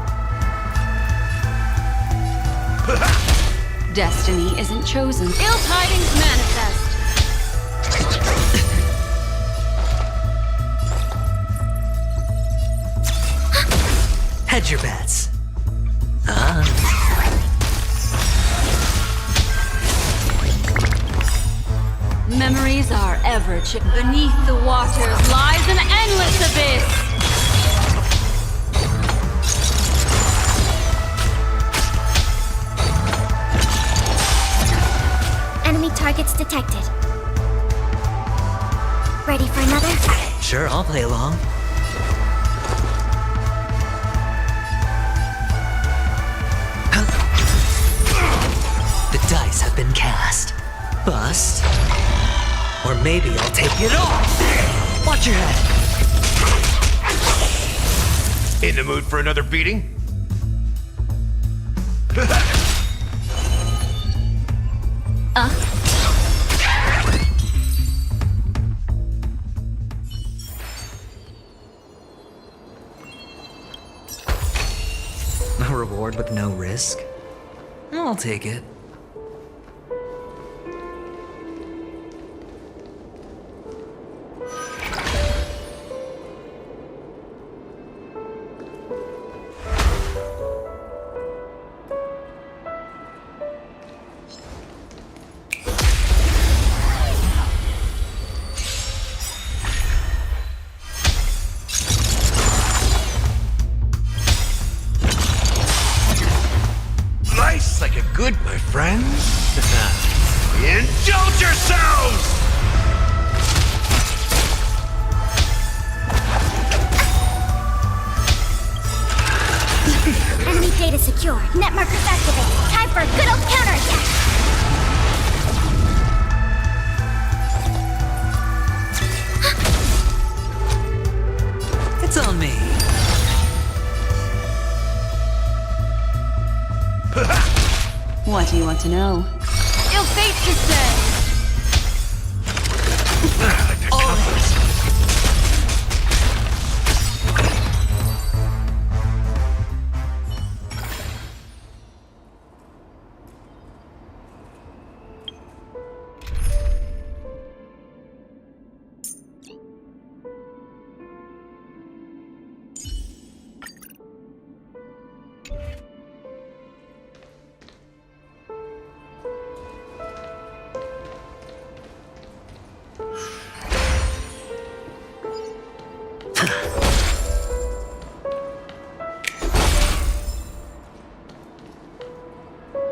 Destiny isn't chosen. Ill tidings manifest. Hedge your bets. Memories are ever beneath the waters lies an endless abyss. Enemy targets detected. Ready for another? Sure, I'll play along. The dice have been cast. Bust. Or maybe I'll take it off. Watch your head. In the mood for another beating? A reward with no risk? I'll take it. Slice like a good, my friends. Indulge yourselves! Enemy data secured. Net markers activated. Time for a good old counterattack. It's on me. What do you want to know? Ill fate descends.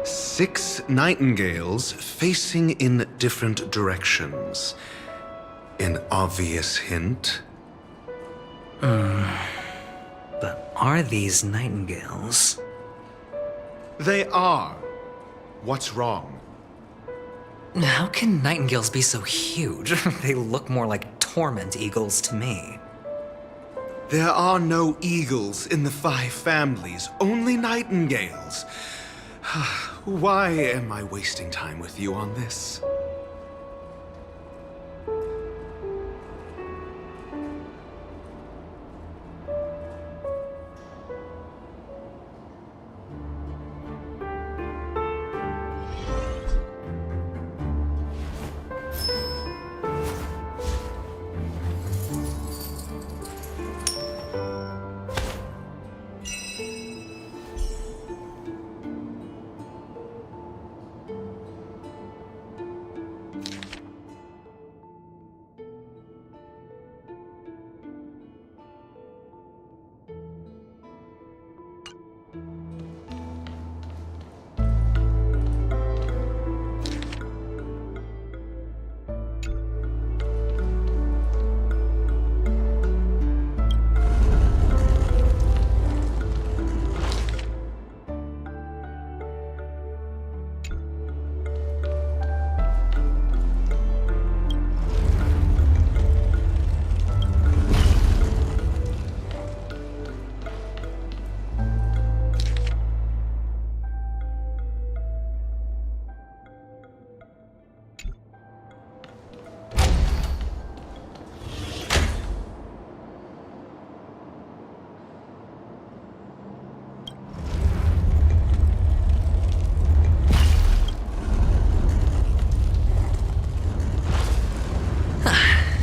Six nightingales facing in different directions. An obvious hint. But are these nightingales? They are. What's wrong? How can nightingales be so huge? They look more like torment eagles to me. There are no eagles in the 5 families, only nightingales. Why am I wasting time with you on this?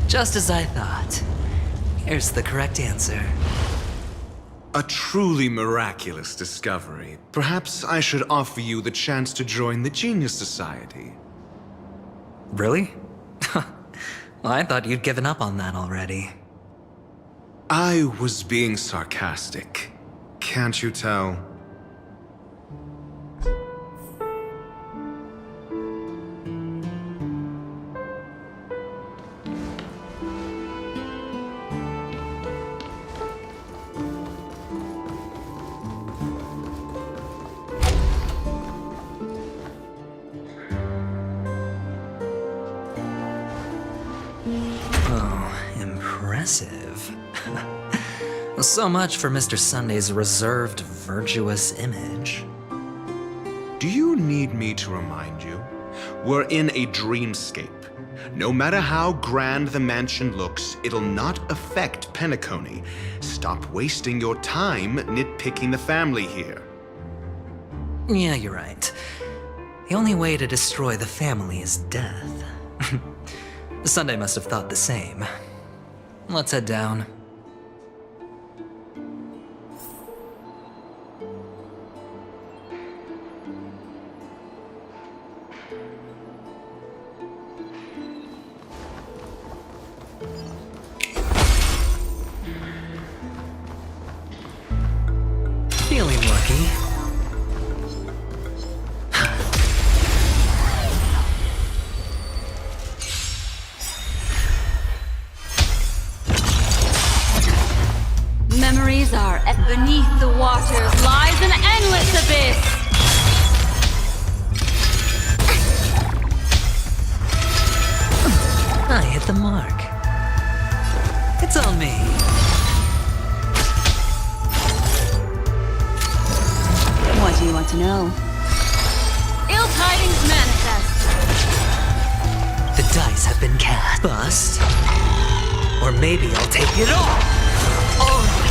Just as I thought. Here's the correct answer. A truly miraculous discovery. Perhaps I should offer you the chance to join the Genius Society. Really? Well, I thought you'd given up on that already. I was being sarcastic. Can't you tell? Impressive. So much for Mr. Sunday's reserved, virtuous image. Do you need me to remind you? We're in a dreamscape. No matter how grand the mansion looks, it'll not affect Penacony. Stop wasting your time nitpicking the family here. Yeah, you're right. The only way to destroy the family is death. Sunday must have thought the same. Let's head down. Feeling lucky. Memories are beneath the waters lies an endless abyss. I hit the mark. It's on me. What do you want to know? Ill tidings manifest. The dice have been cast. Bust. Or maybe I'll take it all. Oh.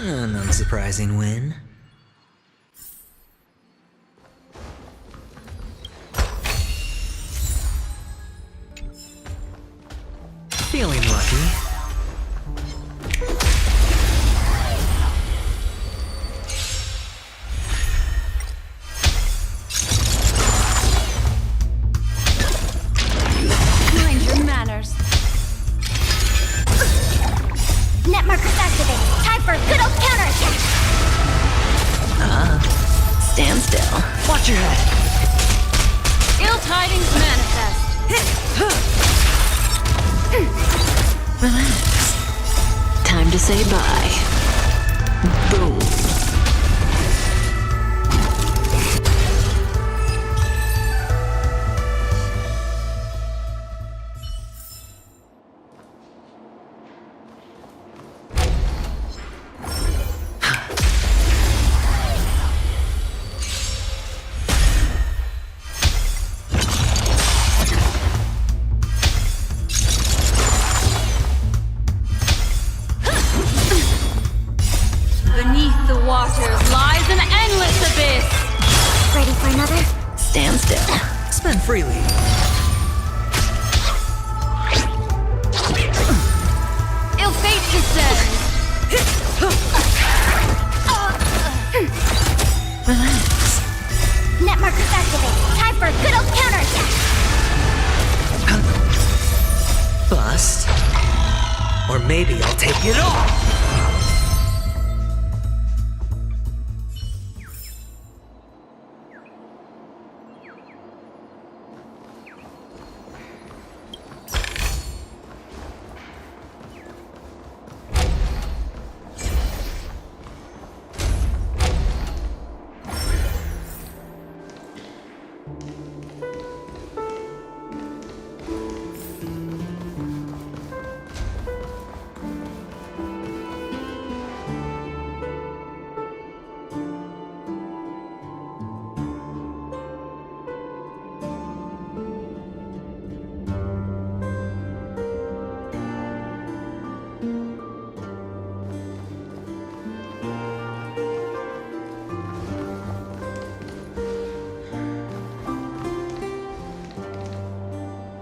An unsurprising win. Feeling lucky. Mind your manners. Net markers activate. Time for a good old counterattack. Stand still. Watch your head. Ill tidings manifest. Relax. Time to say bye. Boom. Beneath the waters lies an endless abyss. Ready for another? Stand still. Spend freely. Ill fate descends. Relax. Net markers activate. Time for a good old counterattack. Bust. Or maybe I'll take it all.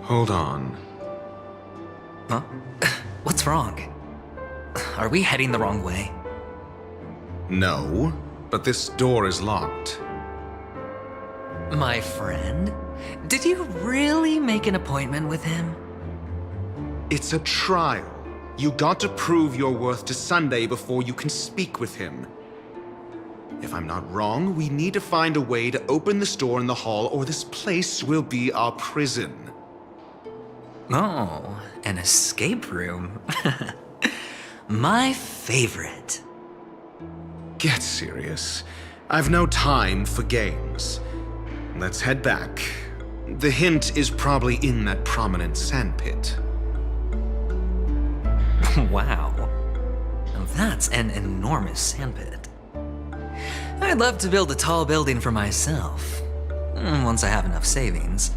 Hold on. Huh? What's wrong? Are we heading the wrong way? No, but this door is locked. My friend? Did you really make an appointment with him? It's a trial. You got to prove your worth to Sunday before you can speak with him. If I'm not wrong, we need to find a way to open this door in the hall, or this place will be our prison. Oh, an escape room. My favorite. Get serious. I've no time for games. Let's head back. The hint is probably in that prominent sandpit. Wow. Now that's an enormous sandpit. I'd love to build a tall building for myself. Once I have enough savings.